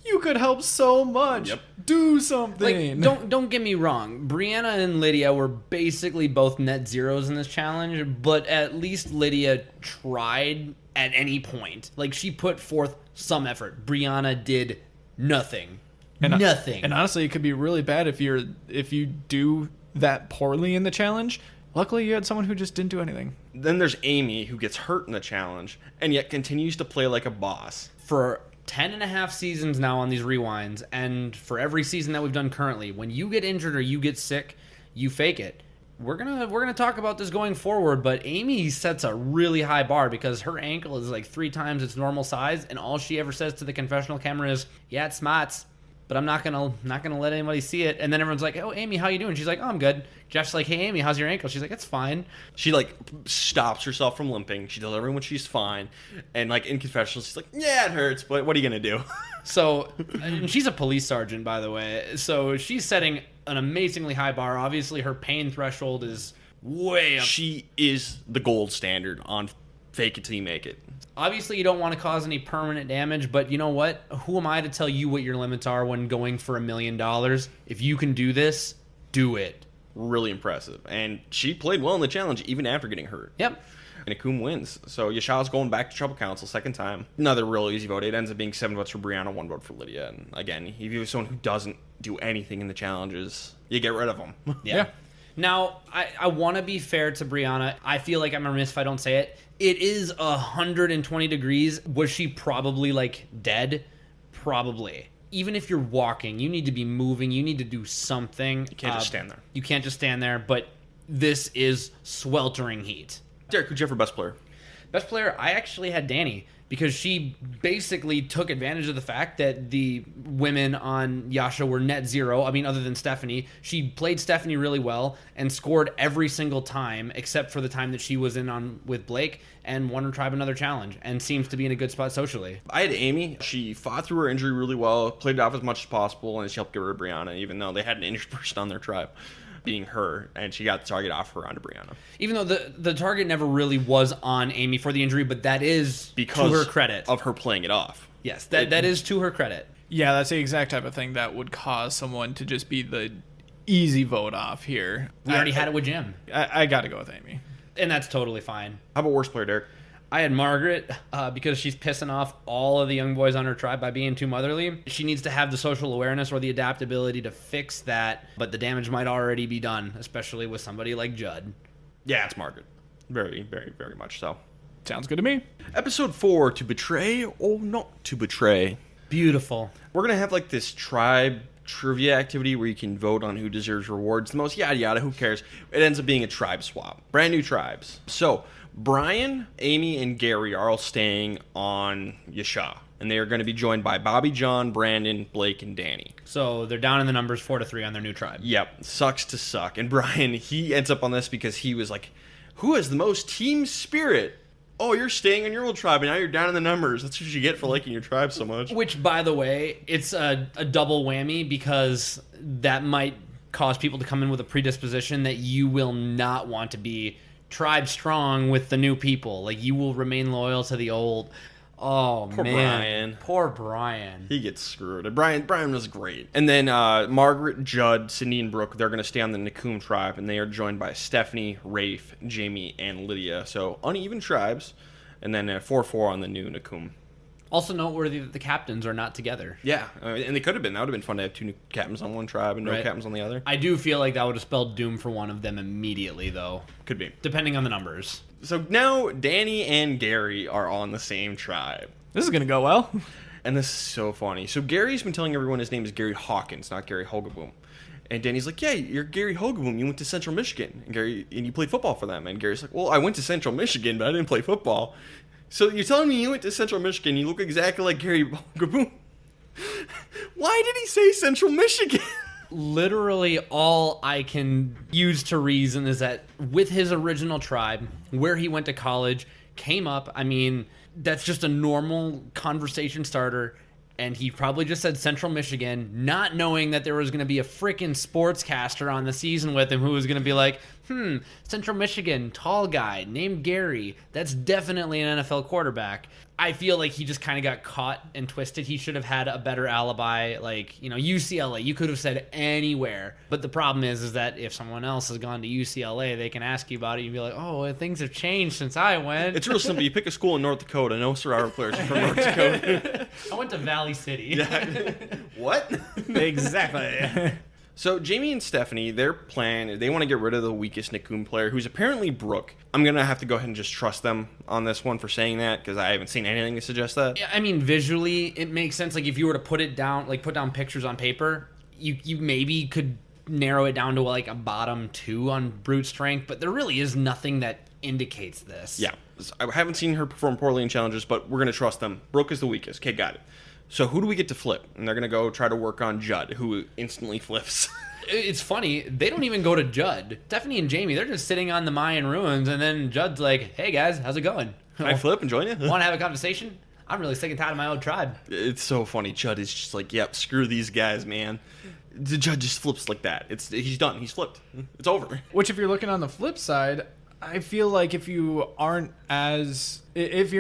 you could help so much. Yep. Do something. Like, don't get me wrong. Brianna and Lydia were basically both net zeros in this challenge, but at least Lydia tried at any point. Like, she put forth some effort. Brianna did nothing. Nothing. And honestly, it could be really bad if you do that poorly in the challenge. Luckily, you had someone who just didn't do anything. Then there's Amy, who gets hurt in the challenge, and yet continues to play like a boss. For 10.5 seasons now on these rewinds, and for every season that we've done currently, when you get injured or you get sick, you fake it. We're gonna talk about this going forward, but Amy sets a really high bar because her ankle is like 3 times its normal size, and all she ever says to the confessional camera is, "Yeah, it smarts, but I'm not gonna let anybody see it." And then everyone's like, "Oh, Amy, how you doing?" She's like, "Oh, I'm good." Jeff's like, "Hey, Amy, how's your ankle?" She's like, "It's fine." She like stops herself from limping. She tells everyone she's fine, and like in confessionals, she's like, "Yeah, it hurts, but what are you gonna do?" So, and she's a police sergeant, by the way. So she's setting an amazingly high bar. Obviously, her pain threshold is way up. She is the gold standard on fake it till you make it. Obviously, you don't want to cause any permanent damage, but you know what? Who am I to tell you what your limits are when going for $1 million? If you can do this, do it. Really impressive. And she played well in the challenge, even after getting hurt. Yep. And Akum wins. So Yasha's going back to Trouble Council, second time. Another real easy vote. It ends up being 7 votes for Brianna, 1 vote for Lydia. And again, if you have someone who doesn't do anything in the challenges, you get rid of them. Yeah. Now, I want to be fair to Brianna. I feel like I'm remiss if I don't say it. It is 120 degrees. Was she probably, like, dead? Probably. Even if you're walking, you need to be moving. You need to do something. You can't just stand there. You can't just stand there, but this is sweltering heat. Derek, who'd you have for best player? Best player, I actually had Danny, because she basically took advantage of the fact that the women on Yasha were net zero. I mean, other than Stephanie. She played Stephanie really well and scored every single time except for the time that she was in on with Blake, and won her tribe another challenge and seems to be in a good spot socially. I had Amy. She fought through her injury really well, played it off as much as possible, and she helped get rid of Brianna, even though they had an injured person on their tribe, being her, and she got the target off her onto Brianna. Even though the target never really was on Amy for the injury, but that is because to her credit of her playing it off. Yes, that is to her credit. Yeah, that's the exact type of thing that would cause someone to just be the easy vote off here. We already had it with Jim. I got to go with Amy. And that's totally fine. How about worst player, Derek? I had Margaret because she's pissing off all of the young boys on her tribe by being too motherly. She needs to have the social awareness or the adaptability to fix that, but the damage might already be done, especially with somebody like Judd. Yeah, it's Margaret. Very, very, very much so. Sounds good to me. Episode 4, to betray or not to betray. Beautiful. We're going to have like this tribe trivia activity where you can vote on who deserves rewards the most, yada yada, who cares. It ends up being a tribe swap. Brand new tribes. So Brian, Amy, and Gary are all staying on Yasha, and they are going to be joined by Bobby, John, Brandon, Blake, and Danny. So they're down in the numbers 4-3 on their new tribe. Yep, sucks to suck. And Brian, he ends up on this because he was like Who has the most team spirit? Oh, you're staying in your old tribe, and now you're down in the numbers. That's what you get for liking your tribe so much. Which, by the way, it's a double whammy because that might cause people to come in with a predisposition that you will not want to be tribe strong with the new people. Like, you will remain loyal to the old. Oh, Poor man. Brian. Poor Brian. He gets screwed. Brian was great. And then Margaret, Judd, Sydney, and Brooke, they're going to stay on the Nakum tribe, and they are joined by Stephanie, Rafe, Jamie, and Lydia. So uneven tribes. And then 4-4 on the new Nakum. Also noteworthy that the captains are not together. Yeah, and they could have been. That would have been fun to have two new captains on one tribe and no captains on the other. I do feel like that would have spelled doom for one of them immediately, though. Could be. Depending on the numbers. So now Danny and Gary are on the same tribe. This is going to go well. And this is so funny. So Gary's been telling everyone his name is Gary Hawkins, not Gary Hogaboom. And Danny's like, yeah, you're Gary Hogaboom. You went to Central Michigan. And you played football for them. And Gary's like, well, I went to Central Michigan, but I didn't play football. So you're telling me you went to Central Michigan, you look exactly like Gary Hogaboom? Why did he say Central Michigan? Literally all I can use to reason is that with his original tribe, where he went to college, came up, I mean, that's just a normal conversation starter. And he probably just said Central Michigan, not knowing that there was going to be a freaking sportscaster on the season with him who was going to be like, Central Michigan, tall guy, named Gary. That's definitely an NFL quarterback. I feel like he just kind of got caught and twisted. He should have had a better alibi, like, UCLA. You could have said anywhere. But the problem is that if someone else has gone to UCLA, they can ask you about it. You'd be like, oh, things have changed since I went. It's real simple. You pick a school in North Dakota. No Survivor players are from North Dakota. I went to Valley City. Yeah. What? Exactly. So Jamie and Stephanie, their plan, they want to get rid of the weakest Nakum player, who's apparently Brooke. I'm going to have to go ahead and just trust them on this one for saying that, because I haven't seen anything to suggest that. Yeah, I mean, visually, it makes sense. Like, if you were to put down pictures on paper, you maybe could narrow it down to, like, a bottom 2 on brute strength, but there really is nothing that indicates this. Yeah. I haven't seen her perform poorly in challenges, but we're going to trust them. Brooke is the weakest. Okay, got it. So who do we get to flip? And they're going to go try to work on Judd, who instantly flips. It's funny. They don't even go to Judd. Stephanie and Jamie, they're just sitting on the Mayan ruins, and then Judd's like, hey, guys, how's it going? Can I flip and join you? Want to have a conversation? I'm really sick and tired of my old tribe. It's so funny. Judd is just like, yep, screw these guys, man. The Judd just flips like that. He's done. He's flipped. It's over. Which, if you're looking on the flip side, I feel like if you're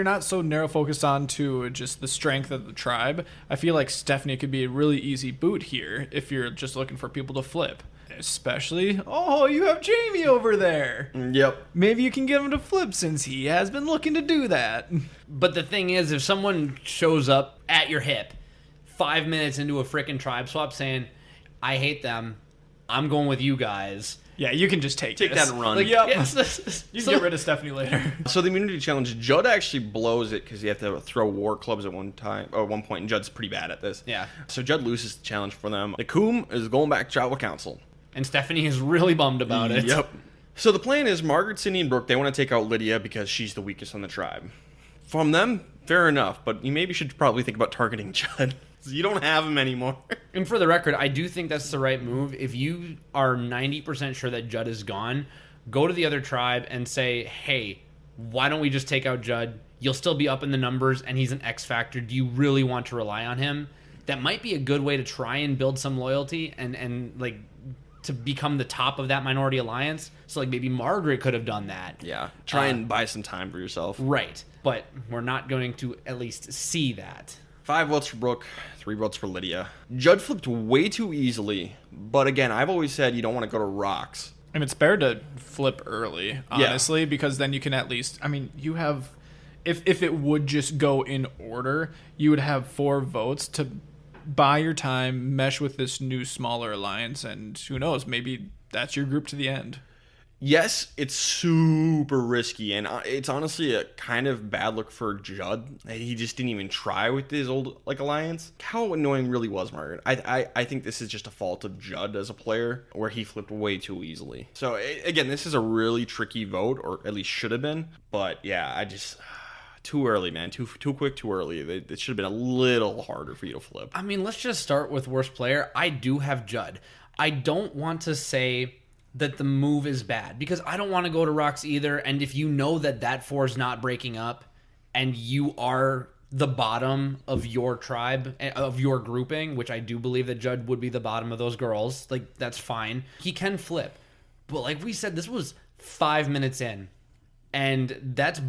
not so narrow focused on to just the strength of the tribe, I feel like Stephanie could be a really easy boot here if you're just looking for people to flip. Especially, you have Jamie over there. Yep. Maybe you can get him to flip since he has been looking to do that. But the thing is, if someone shows up at your hip 5 minutes into a frickin' tribe swap saying, I hate them, I'm going with you guys. Yeah, you can just take that and run. Like, yep. Yes. You can get rid of Stephanie later. So the immunity challenge, Judd actually blows it because you have to throw war clubs at one point, and Judd's pretty bad at this. Yeah. So Judd loses the challenge for them. Nakum is going back to tribal council. And Stephanie is really bummed about it. Yep. So the plan is Margaret, Sydney, and Brooke, they want to take out Lydia because she's the weakest on the tribe. From them, fair enough, but you maybe should probably think about targeting Judd. You don't have him anymore. And for the record, I do think that's the right move. If you are 90% sure that Judd is gone, go to the other tribe and say, hey, why don't we just take out Judd? You'll still be up in the numbers, and he's an X factor. Do you really want to rely on him? That might be a good way to try and build some loyalty and like to become the top of that minority alliance. So like maybe Margaret could have done that. Yeah. Try and buy some time for yourself. Right. But we're not going to at least see that. 5 votes for Brooke, 3 votes for Lydia. Judd flipped way too easily, but again, I've always said you don't want to go to rocks. And it's better to flip early, honestly, because then you can at least, you have, if it would just go in order, you would have 4 votes to buy your time, mesh with this new smaller alliance, and who knows, maybe that's your group to the end. Yes, it's super risky, and it's honestly a kind of bad look for Judd. He just didn't even try with his old alliance. How annoying really was Margaret. I think this is just a fault of Judd as a player, where he flipped way too easily. So again, this is a really tricky vote, or at least should have been. But yeah, too early, man. Too quick, too early. It should have been a little harder for you to flip. Let's just start with worst player. I do have Judd. I don't want to say that the move is bad, because I don't want to go to rocks either. And if you know that four is not breaking up and you are the bottom of your tribe, of your grouping, which I do believe that Judd would be the bottom of those girls, like, that's fine. He can flip. But like we said, this was 5 minutes in, and that's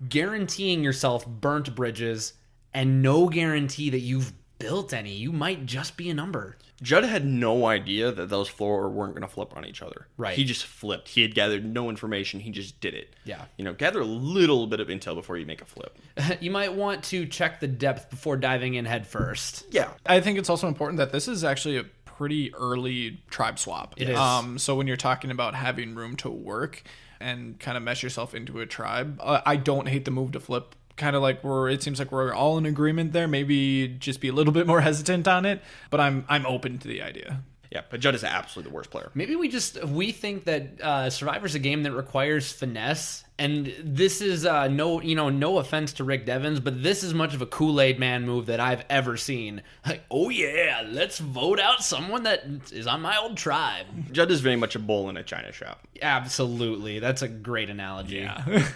guaranteeing yourself burnt bridges and no guarantee that you've built any. You might just be a number. Judd had no idea that those four weren't going to flip on each other. Right. He just flipped. He had gathered no information. He just did it. Yeah. Gather a little bit of intel before you make a flip. You might want to check the depth before diving in head first. Yeah. I think it's also important that this is actually a pretty early tribe swap. It is. So when you're talking about having room to work and kind of mesh yourself into a tribe, I don't hate the move to flip. Kind of like it seems like we're all in agreement there. Maybe just be a little bit more hesitant on it, but I'm open to the idea. Yeah, but Judd is absolutely the worst player. Maybe we think that Survivor's a game that requires finesse, and this is no offense to Rick Devens, but this is much of a Kool-Aid man move that I've ever seen. Like, oh yeah, let's vote out someone that is on my old tribe. Judd is very much a bull in a china shop. Absolutely, that's a great analogy. Yeah.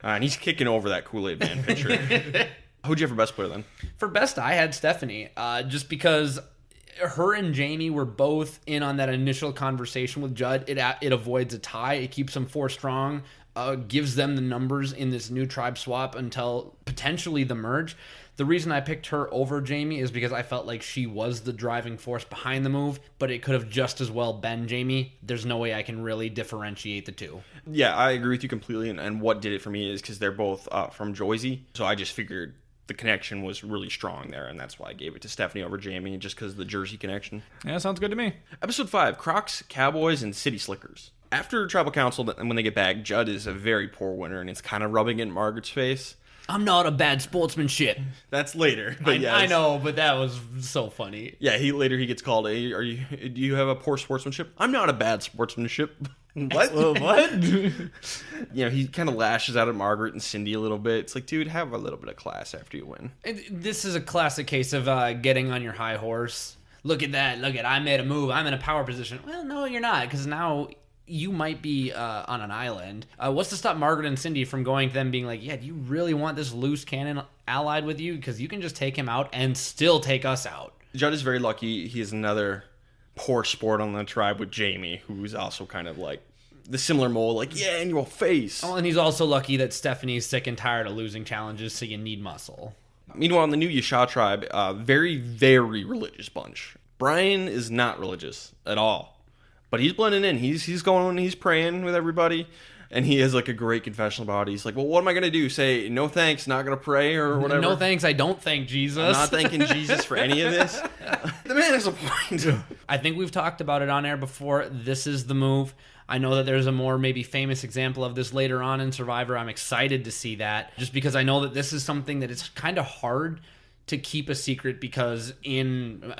And he's kicking over that Kool-Aid man picture. Who'd you have for best player then? For best, I had Stephanie, just because her and Jamie were both in on that initial conversation with Judd. It avoids a tie. It keeps them 4 strong, gives them the numbers in this new tribe swap until potentially the merge. The reason I picked her over Jamie is because I felt like she was the driving force behind the move, but it could have just as well been Jamie. There's no way I can really differentiate the two. Yeah, I agree with you completely. And what did it for me is because they're both from Jersey. So I just figured the connection was really strong there. And that's why I gave it to Stephanie over Jamie, just because of the Jersey connection. Yeah, sounds good to me. Episode 5, Crocs, Cowboys, and City Slickers. After Tribal Council, when they get back, Judd is a very poor winner, and it's kind of rubbing in Margaret's face. I'm not a bad sportsmanship. That's later, but yeah, I know, but that was so funny. Yeah, he gets called. Hey, do you have a poor sportsmanship? I'm not a bad sportsmanship. What? What? He kind of lashes out at Margaret and Cindy a little bit. It's like, dude, have a little bit of class after you win. This is a classic case of getting on your high horse. Look at that. I made a move. I'm in a power position. Well, no, you're not, because now you might be on an island. What's to stop Margaret and Cindy from going to them being like, yeah, do you really want this loose cannon allied with you? Because you can just take him out and still take us out. Judd is very lucky. He is another poor sport on the tribe with Jamie, who's also kind of like the similar mold, like, yeah, in your face. Oh, and he's also lucky that Stephanie's sick and tired of losing challenges, so you need muscle. Meanwhile, in the new Yasha tribe, very, very religious bunch. Brian is not religious at all. But he's blending in. He's going, he's praying with everybody. And he has like a great confessional about it. He's like, well, what am I going to do? Say, no thanks, not going to pray or whatever? No thanks, I don't thank Jesus. I'm not thanking Jesus for any of this. The man has a point. I think we've talked about it on air before. This is the move. I know that there's a more maybe famous example of this later on in Survivor. I'm excited to see that. Just because I know that this is something that it's kind of hard to keep a secret, because in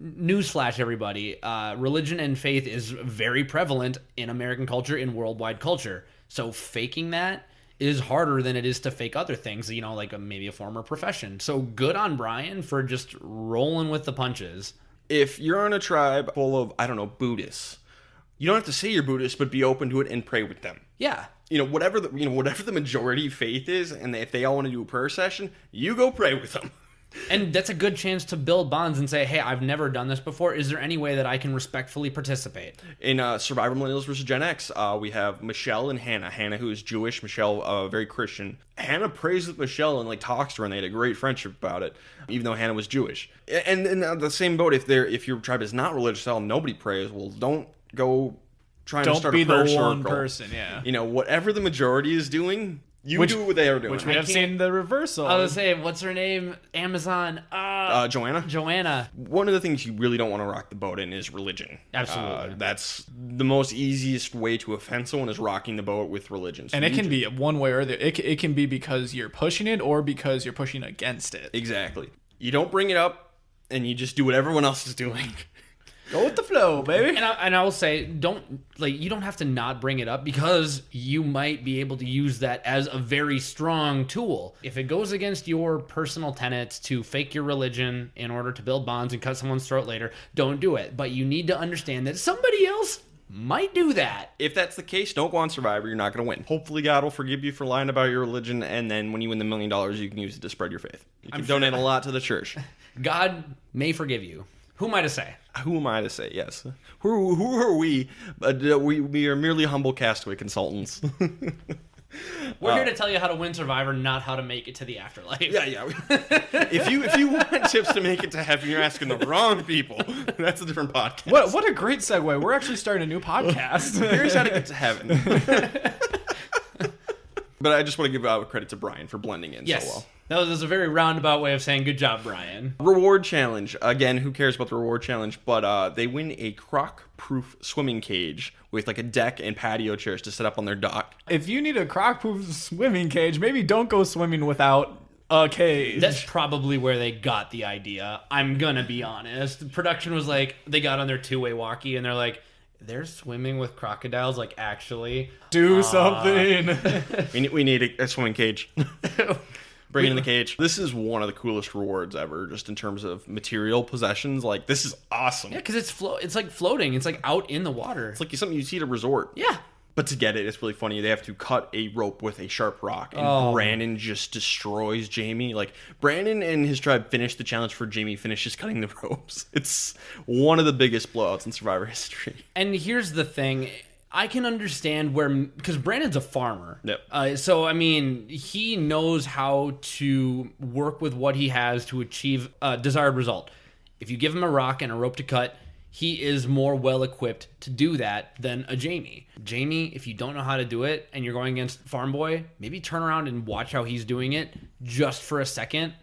newsflash, everybody, religion and faith is very prevalent in American culture, in worldwide culture. So faking that is harder than it is to fake other things, like maybe a former profession. So good on Brian for just rolling with the punches. If you're on a tribe full of, Buddhists, you don't have to say you're Buddhist, but be open to it and pray with them. Yeah. Whatever the majority faith is, and if they all want to do a prayer session, you go pray with them. And that's a good chance to build bonds and say, hey, I've never done this before. Is there any way that I can respectfully participate? In Survivor Millennials vs. Gen X, we have Michelle and Hannah. Hannah, who is Jewish, Michelle, very Christian. Hannah prays with Michelle and talks to her, and they had a great friendship about it, even though Hannah was Jewish. And in the same boat, if your tribe is not religious at all, nobody prays. Well, don't go trying to start a prayer circle. Don't be the one person, yeah. Whatever the majority is doing, do what they are doing. Which we have seen the reversal. I was saying, what's her name? Amazon. Joanna. One of the things you really don't want to rock the boat in is religion. Absolutely. That's the most easiest way to offend someone, is rocking the boat with religion. So and it can be one way or the other. It can be because you're pushing it or because you're pushing against it. Exactly. You don't bring it up, and you just do what everyone else is doing. Go with the flow, baby. And I will say, you don't have to not bring it up, because you might be able to use that as a very strong tool. If it goes against your personal tenets to fake your religion in order to build bonds and cut someone's throat later, don't do it. But you need to understand that somebody else might do that. If that's the case, don't go on Survivor. You're not going to win. Hopefully God will forgive you for lying about your religion, and then when you win the $1 million, you can use it to spread your faith. You can donate a lot to the church. God may forgive you. Who am I to say? Who am I to say? Yes. Who are we? We are merely humble Castaway Consultants. We're here to tell you how to win Survivor, not how to make it to the afterlife. Yeah. If you want tips to make it to heaven, you're asking the wrong people. That's a different podcast. What a great segue. We're actually starting a new podcast. Here's how to get to heaven. But I just want to give credit to Brian for blending in so well. That was a very roundabout way of saying good job, Brian. Reward challenge. Again, who cares about the reward challenge? But they win a croc-proof swimming cage with like a deck and patio chairs to set up on their dock. If you need a croc-proof swimming cage, maybe don't go swimming without a cage. That's probably where they got the idea. I'm gonna be honest. The production was like, they got on their two-way walkie and they're like, they're swimming with crocodiles, like, actually. Do something. We need a swimming cage. Bring it in the cage. This is one of the coolest rewards ever, just in terms of material possessions. Like, this is awesome. Yeah, because it's like floating. It's like out in the water. It's like something you see at a resort. Yeah. But to get it, it's really funny. They have to cut a rope with a sharp rock, and Brandon just destroys Jamie. Like, Brandon and his tribe finished the challenge for Jamie finishes cutting the ropes. It's one of the biggest blowouts in Survivor history. And here's the thing. I can understand because Brandon's a farmer. Yep. So, I mean, he knows how to work with what he has to achieve a desired result. If you give him a rock and a rope to cut, he is more well-equipped to do that than a Jamie. Jamie, if you don't know how to do it and you're going against Farm Boy, maybe turn around and watch how he's doing it just for a second,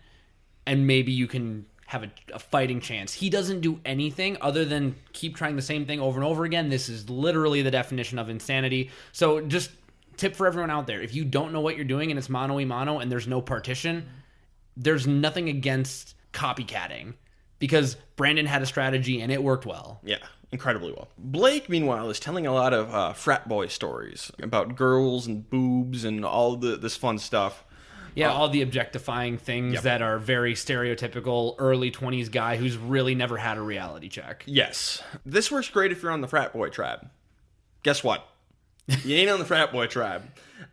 and maybe you can have a fighting chance. He doesn't do anything other than keep trying the same thing over and over again. This is literally the definition of insanity. So just tip for everyone out there. If you don't know what you're doing and it's mano-a-mano and there's no partition, there's nothing against copycatting. Because Brandon had a strategy and it worked well. Yeah, incredibly well. Blake, meanwhile, is telling a lot of frat boy stories about girls and boobs and all this fun stuff. Yeah, all the objectifying things that are very stereotypical early 20s guy who's really never had a reality check. Yes. This works great if you're on the frat boy tribe. Guess what? You ain't on the frat boy tribe.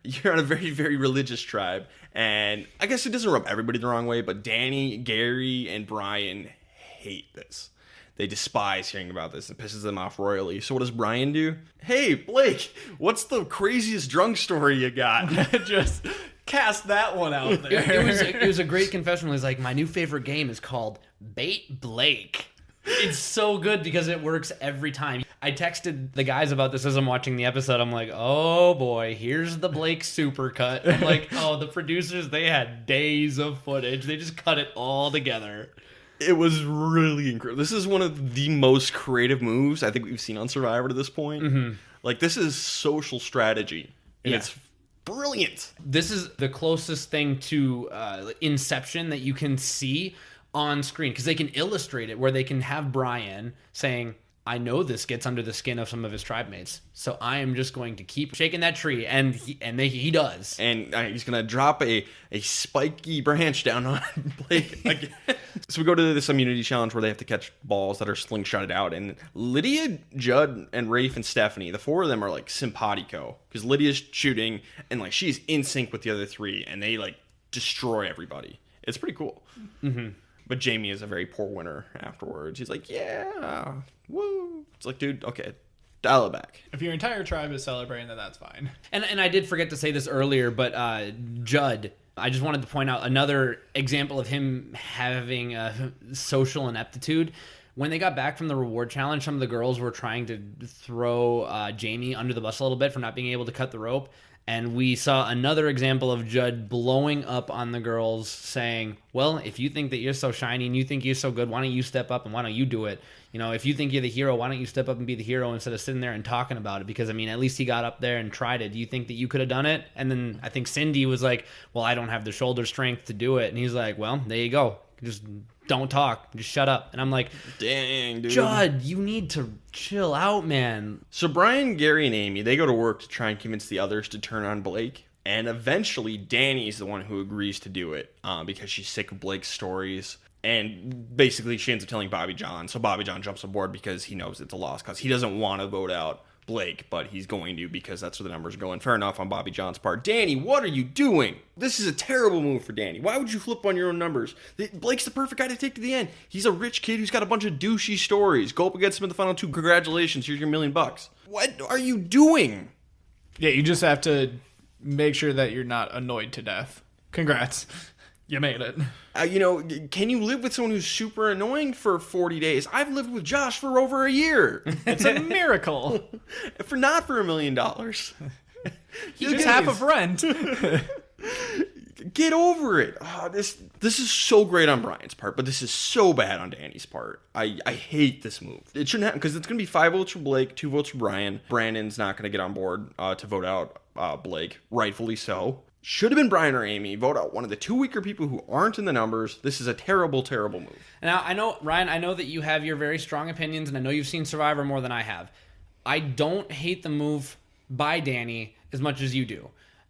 You're on a very, very religious tribe. And I guess it doesn't rub everybody the wrong way, but Danny, Gary, and Brian hate this. They despise hearing about this. It pisses them off royally. So what does Brian do? Hey, Blake, what's the craziest drunk story you got? Just cast that one out there. It was a great confession. He's like, my new favorite game is called Bait Blake. It's so good because it works every time. I texted the guys about this as I'm watching the episode. I'm like, oh boy, here's the Blake supercut. I'm like, oh, the producers, they had days of footage. They just cut it all together. It was really incredible. This is one of the most creative moves I think we've seen on Survivor to this point. Mm-hmm. Like, this is social strategy, and it's brilliant. This is the closest thing to Inception that you can see on screen, because they can illustrate it where they can have Brian saying, I know this gets under the skin of some of his tribe mates, so I am just going to keep shaking that tree, and he does. And he's going to drop a spiky branch down on Blake again. So we go to this immunity challenge where they have to catch balls that are slingshotted out, and Lydia, Judd, and Rafe and Stephanie, the four of them are like simpatico, because Lydia's shooting, and like she's in sync with the other three, and they like destroy everybody. It's pretty cool. Mm-hmm. But Jamie is a very poor winner afterwards. He's like, yeah, woo. It's like, dude, okay, dial it back. If your entire tribe is celebrating, then that's fine. And I did forget to say this earlier, but Judd, I just wanted to point out another example of him having social ineptitude. When they got back from the reward challenge, some of the girls were trying to throw Jamie under the bus a little bit for not being able to cut the rope. And we saw another example of Judd blowing up on the girls, saying, well, if you think that you're so shiny and you think you're so good, why don't you step up and why don't you do it? You know, if you think you're the hero, why don't you step up and be the hero instead of sitting there and talking about it? Because, I mean, at least he got up there and tried it. Do you think that you could have done it? And then I think Cindy was like, well, I don't have the shoulder strength to do it. And he's like, well, there you go. Just don't talk. Just shut up. And I'm like, dang, dude. Judd, you need to chill out, man. So Brian, Gary, and Amy, they go to work to try and convince the others to turn on Blake. And eventually, Danny's the one who agrees to do it because she's sick of Blake's stories. And basically, she ends up telling Bobby John. So Bobby John jumps aboard because he knows it's a loss because he doesn't want to vote out Blake, but he's going to because that's where the numbers are going. Fair enough on Bobby John's part. Danny, what are you doing? This is a terrible move for Danny. Why would you flip on your own numbers? Blake's the perfect guy to take to the end. He's a rich kid who's got a bunch of douchey stories. Go up against him in the final 2. Congratulations, here's your $1 million. What are you doing? Yeah, you just have to make sure that you're not annoyed to death. Congrats. You made it. Can you live with someone who's super annoying for 40 days? I've lived with Josh for over a year. It's a miracle. Not for $1 million. He's half of rent. Get over it. Oh, this is so great on Brian's part, but this is so bad on Danny's part. I hate this move. It shouldn't happen because it's going to be 5 votes for Blake, 2 votes for Brian. Brandon's not going to get on board to vote out Blake, rightfully so. Should have been Brian or Amy. Vote out one of the 2 weaker people who aren't in the numbers. This is a terrible, terrible move. Now, I know, Ryan, I know that you have your very strong opinions, and I know you've seen Survivor more than I have. I don't hate the move by Danny as much as you do.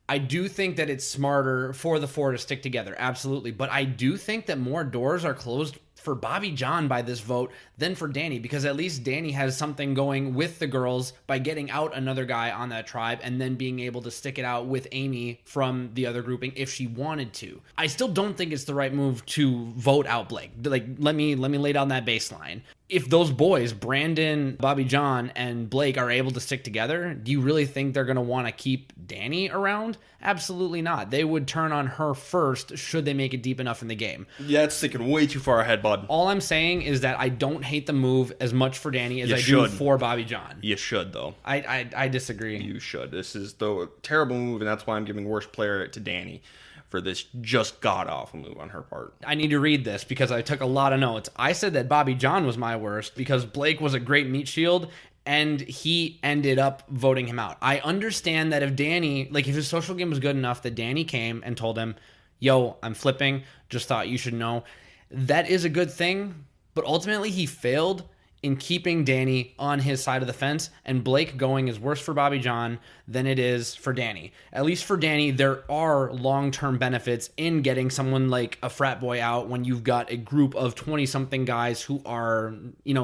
I do think that it's smarter for the 4 to stick together, absolutely. But I do think that more doors are closed for Bobby John by this vote than for Danny, because at least Danny has something going with the girls by getting out another guy on that tribe and then being able to stick it out with Amy from the other grouping if she wanted to. I still don't think it's the right move to vote out Blake. Like, let me lay down that baseline. If those boys, Brandon, Bobby John, and Blake, are able to stick together, do you really think they're going to want to keep Danny around? Absolutely not. They would turn on her first should they make it deep enough in the game. Yeah, it's thinking way too far ahead, bud. All I'm saying is that I don't hate the move as much for Danny as I do for Bobby John. You should, though. I disagree. You should. This is the terrible move, and that's why I'm giving worst player to Danny for this just god-awful move on her part. I need to read this because I took a lot of notes. I said that Bobby John was my worst because Blake was a great meat shield, and he ended up voting him out. I understand that if Danny, like if his social game was good enough that Danny came and told him, yo, I'm flipping, just thought you should know, that is a good thing, but ultimately he failed in keeping Danny on his side of the fence, and Blake going is worse for Bobby John than it is for Danny. At least for Danny, there are long-term benefits in getting someone like a frat boy out when you've got a group of 20-something guys who are,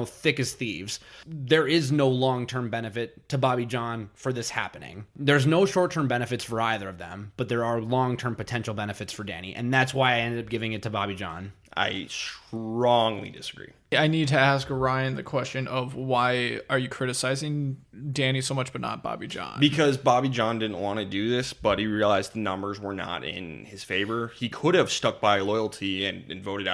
thick as thieves. There is no long-term benefit to Bobby John for this happening. There's no short-term benefits for either of them, but there are long-term potential benefits for Danny, and that's why I ended up giving it to Bobby John. I strongly disagree. I need to ask Ryan the question of why are you criticizing Danny so much but not Bobby John? Because Bobby John didn't want to do this, but he realized the numbers were not in his favor. He could have stuck by loyalty and voted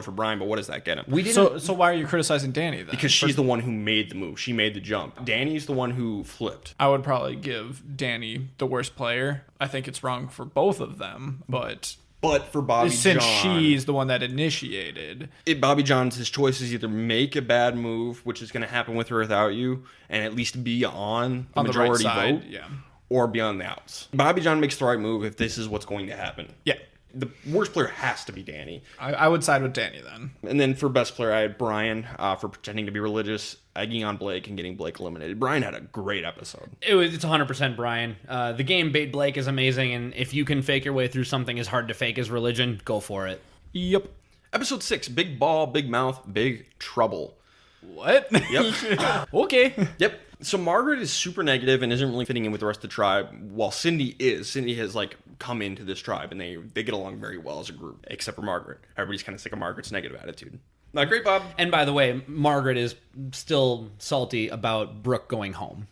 for Brian, but what does that get him? So why are you criticizing Danny then? Because she's the one who made the move. She made the jump. Danny's the one who flipped. I would probably give Danny the worst player. I think it's wrong for both of them, but for Bobby since John, she's the one that initiated, Bobby John's his choice is either make a bad move, which is going to happen with or without you, and at least be on the majority right side, vote, yeah, or be on the outs. Bobby John makes the right move if this is what's going to happen. Yeah. The worst player has to be Danny. I would side with Danny then. And then for best player, I had Brian for pretending to be religious, egging on Blake, and getting Blake eliminated. Brian had a great episode. It's 100% Brian. The game Bait Blake is amazing, and if you can fake your way through something as hard to fake as religion, go for it. Yep. Episode 6, Big Ball, Big Mouth, Big Trouble. What? Yep. Okay. Yep. So Margaret is super negative and isn't really fitting in with the rest of the tribe, while Cindy is. Cindy has come into this tribe and they get along very well as a group, except for Margaret. Everybody's kind of sick of Margaret's negative attitude. Not great, Bob. And by the way, Margaret is still salty about Brooke going home.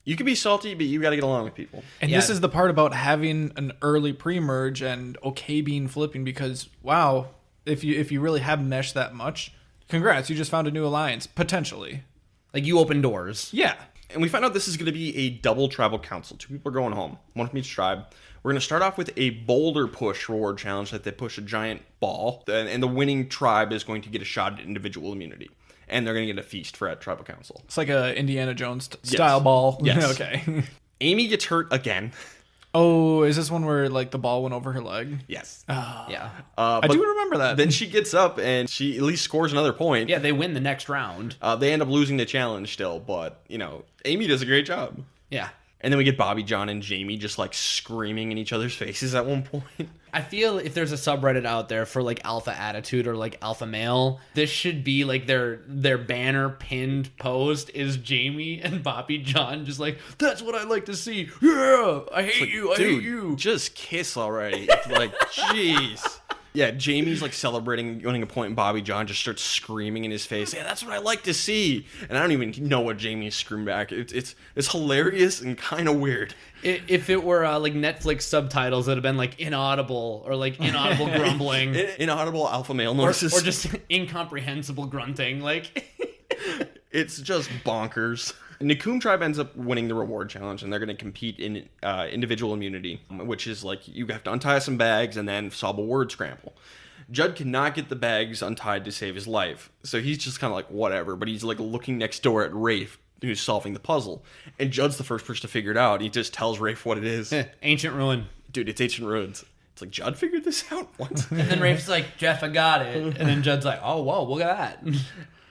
You can be salty, but you got to get along with people. And this is the part about having an early pre-merge and okay being flipping, because wow, if you really have meshed that much, congrats, you just found a new alliance potentially. Like you open doors. Yeah. And we find out this is going to be a double tribal council. 2 people are going home, one from each tribe. We're going to start off with a boulder push reward challenge that they push a giant ball, and the winning tribe is going to get a shot at individual immunity. And they're going to get a feast for at tribal council. It's like a Indiana Jones style ball. Yes. Okay. Amy gets hurt again. Oh, is this one where the ball went over her leg? Yes. Oh. Yeah. I do remember that. Then she gets up and she at least scores another point. Yeah, they win the next round. They end up losing the challenge still, but Amy does a great job. Yeah. And then we get Bobby, John, and Jamie just like screaming in each other's faces at one point. I feel if there's a subreddit out there for like alpha attitude or like alpha male, this should be like their banner pinned post is Jamie and Bobby John just like, that's what I like to see. Yeah, I hate you. I hate you. Just kiss already. Like, jeez. Yeah, Jamie's like celebrating winning a point, and Bobby John just starts screaming in his face. Yeah, that's what I like to see. And I don't even know what Jamie's screaming back. It's hilarious and kind of weird. If it were like Netflix subtitles, it'd have been like inaudible or like inaudible grumbling, Inaudible alpha male noises, or just incomprehensible grunting. Like, it's just bonkers. Nakum Tribe ends up winning the reward challenge, and they're going to compete in individual immunity, which is like you have to untie some bags and then solve a word scramble. Judd cannot get the bags untied to save his life, so he's just kind of like, whatever, but he's like looking next door at Rafe, who's solving the puzzle, and Judd's the first person to figure it out. He just tells Rafe what it is. Ancient ruin. Dude, it's ancient ruins. It's like, Judd figured this out once. And then Rafe's like, Jeff, I got it. And then Judd's like, oh, whoa, look at that.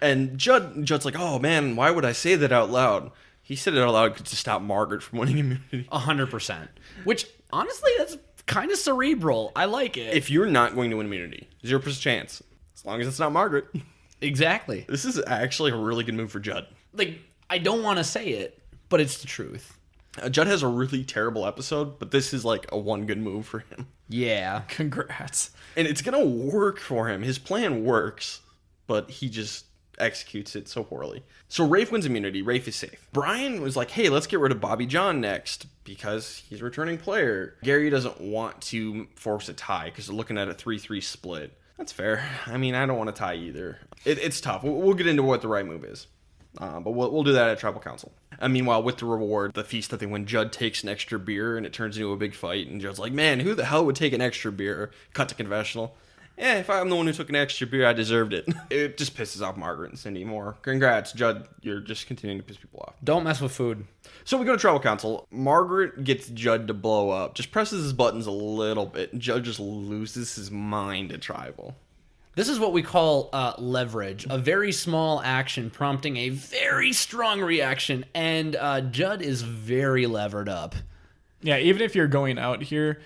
And Judd's like, oh man, why would I say that out loud? He said it out loud to stop Margaret from winning immunity. 100%. Which, honestly, that's kind of cerebral. I like it. If you're not going to win immunity, 0% chance. As long as it's not Margaret. Exactly. This is actually a really good move for Judd. Like, I don't want to say it, but it's the truth. Judd has a really terrible episode, but this is like a one good move for him. Yeah. Congrats. And it's going to work for him. His plan works, but he just executes it so poorly. So Rafe wins immunity. Rafe is safe. Brian was like, hey, let's get rid of Bobby John next because he's a returning player. Gary doesn't want to force a tie because they're looking at a 3-3 split. That's fair. I mean, I don't want to tie either. It's tough. We'll get into what the right move is. But we'll do that at Tribal Council. Meanwhile, with the reward, the feast that they win, Judd takes an extra beer and it turns into a big fight. And Judd's like, man, who the hell would take an extra beer? Cut to confessional. If I'm the one who took an extra beer, I deserved it. It just pisses off Margaret and Cindy more. Congrats, Judd. You're just continuing to piss people off. Don't mess with food. So we go to Tribal Council. Margaret gets Judd to blow up. Just presses his buttons a little bit. And Judd just loses his mind at Tribal. This is what we call leverage. A very small action prompting a very strong reaction. And Judd is very levered up. Yeah, even if you're going out here,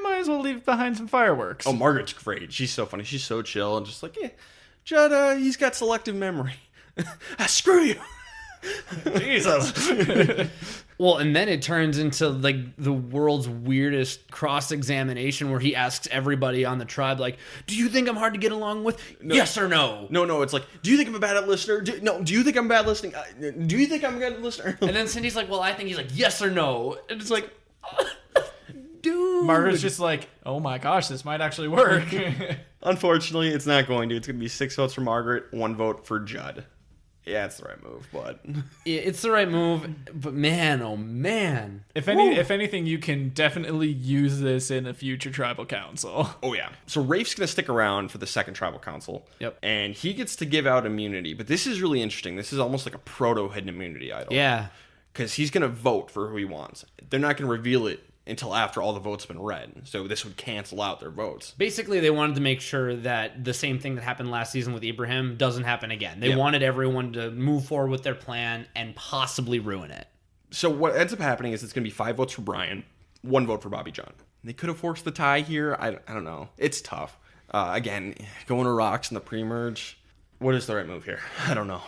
might as well leave behind some fireworks. Oh, Margaret's great. She's so funny. She's so chill and just like, yeah, Judd, he's got selective memory. Screw you. Jesus. Well, and then it turns into like the world's weirdest cross-examination where he asks everybody on the tribe, like, do you think I'm hard to get along with? No. Yes or no? No, it's like, do you think I'm a bad listener? Do you think I'm bad listening? Do you think I'm a good listener? And then Cindy's like, well, I think he's like, yes or no? And it's like, dude. Margaret's just like, oh my gosh, this might actually work. Unfortunately, it's not going to. It's going to be 6 votes for Margaret, 1 vote for Judd. Yeah, it's the right move, but it's the right move. But man, oh man! If anything, you can definitely use this in a future tribal council. Oh yeah. So Rafe's gonna stick around for the second tribal council. Yep. And he gets to give out immunity, but this is really interesting. This is almost like a proto hidden immunity idol. Yeah. Because he's gonna vote for who he wants. They're not gonna reveal it until after all the votes have been read. So this would cancel out their votes. Basically, they wanted to make sure that the same thing that happened last season with Ibrahim doesn't happen again. They wanted everyone to move forward with their plan and possibly ruin it. So what ends up happening is it's going to be 5 votes for Brian, 1 vote for Bobby John. They could have forced the tie here. I don't know. It's tough. Again, going to rocks in the pre-merge. What is the right move here? I don't know.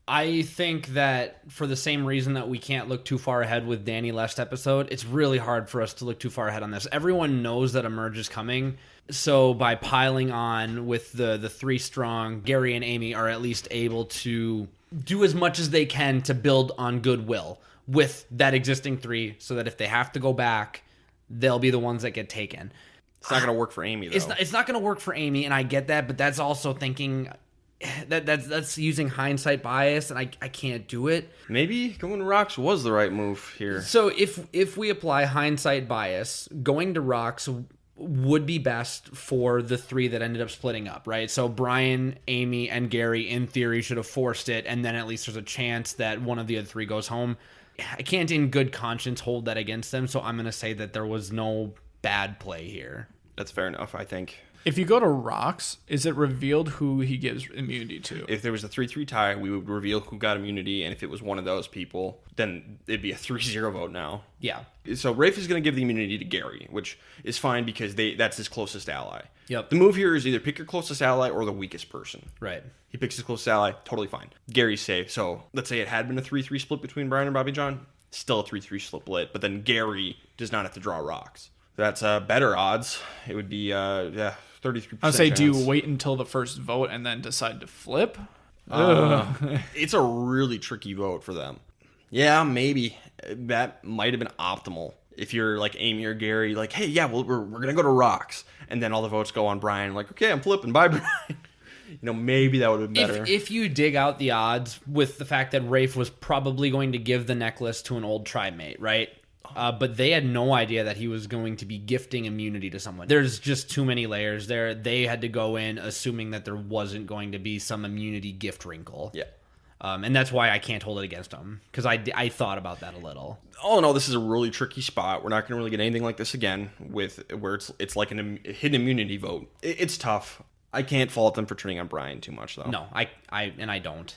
I think that for the same reason that we can't look too far ahead with Danny last episode, it's really hard for us to look too far ahead on this. Everyone knows that a merge is coming. So by piling on with the 3 strong, Gary and Amy are at least able to do as much as they can to build on goodwill with that existing 3 so that if they have to go back, they'll be the ones that get taken. It's not going to work for Amy, though. It's not going to work for Amy, and I get that, but that's also thinking... That's using hindsight bias, and I can't do it. Maybe going to rocks was the right move here. So if we apply hindsight bias, going to rocks would be best for the 3 that ended up splitting up, right? So Brian, Amy, and Gary, in theory, should have forced it, and then at least there's a chance that one of the other 3 goes home. I can't in good conscience hold that against them, so I'm going to say that there was no bad play here. That's fair enough, I think. If you go to rocks, is it revealed who he gives immunity to? If there was a 3-3 tie, we would reveal who got immunity, and if it was one of those people, then it'd be a 3-0 vote now. Yeah. So Rafe is going to give the immunity to Gary, which is fine because that's his closest ally. Yep. The move here is either pick your closest ally or the weakest person. Right. He picks his closest ally, totally fine. Gary's safe. So let's say it had been a 3-3 split between Brian and Bobby John, still a 3-3 split, but then Gary does not have to draw rocks. That's better odds. It would be 33%. I'd say, do you wait until the first vote and then decide to flip? It's a really tricky vote for them. Yeah, maybe. That might have been optimal. If you're like Amy or Gary, like, hey, yeah, we're going to go to rocks. And then all the votes go on Brian, like, okay, I'm flipping. Bye, Brian. Maybe that would have been better. If you dig out the odds with the fact that Rafe was probably going to give the necklace to an old tribe mate, right? But they had no idea that he was going to be gifting immunity to someone. There's just too many layers there. They had to go in assuming that there wasn't going to be some immunity gift wrinkle. Yeah. And that's why I can't hold it against them, because I thought about that a little. All in all, this is a really tricky spot. We're not going to really get anything like this again where it's like a hidden immunity vote. It's tough. I can't fault them for turning on Brian too much, though. No, I don't.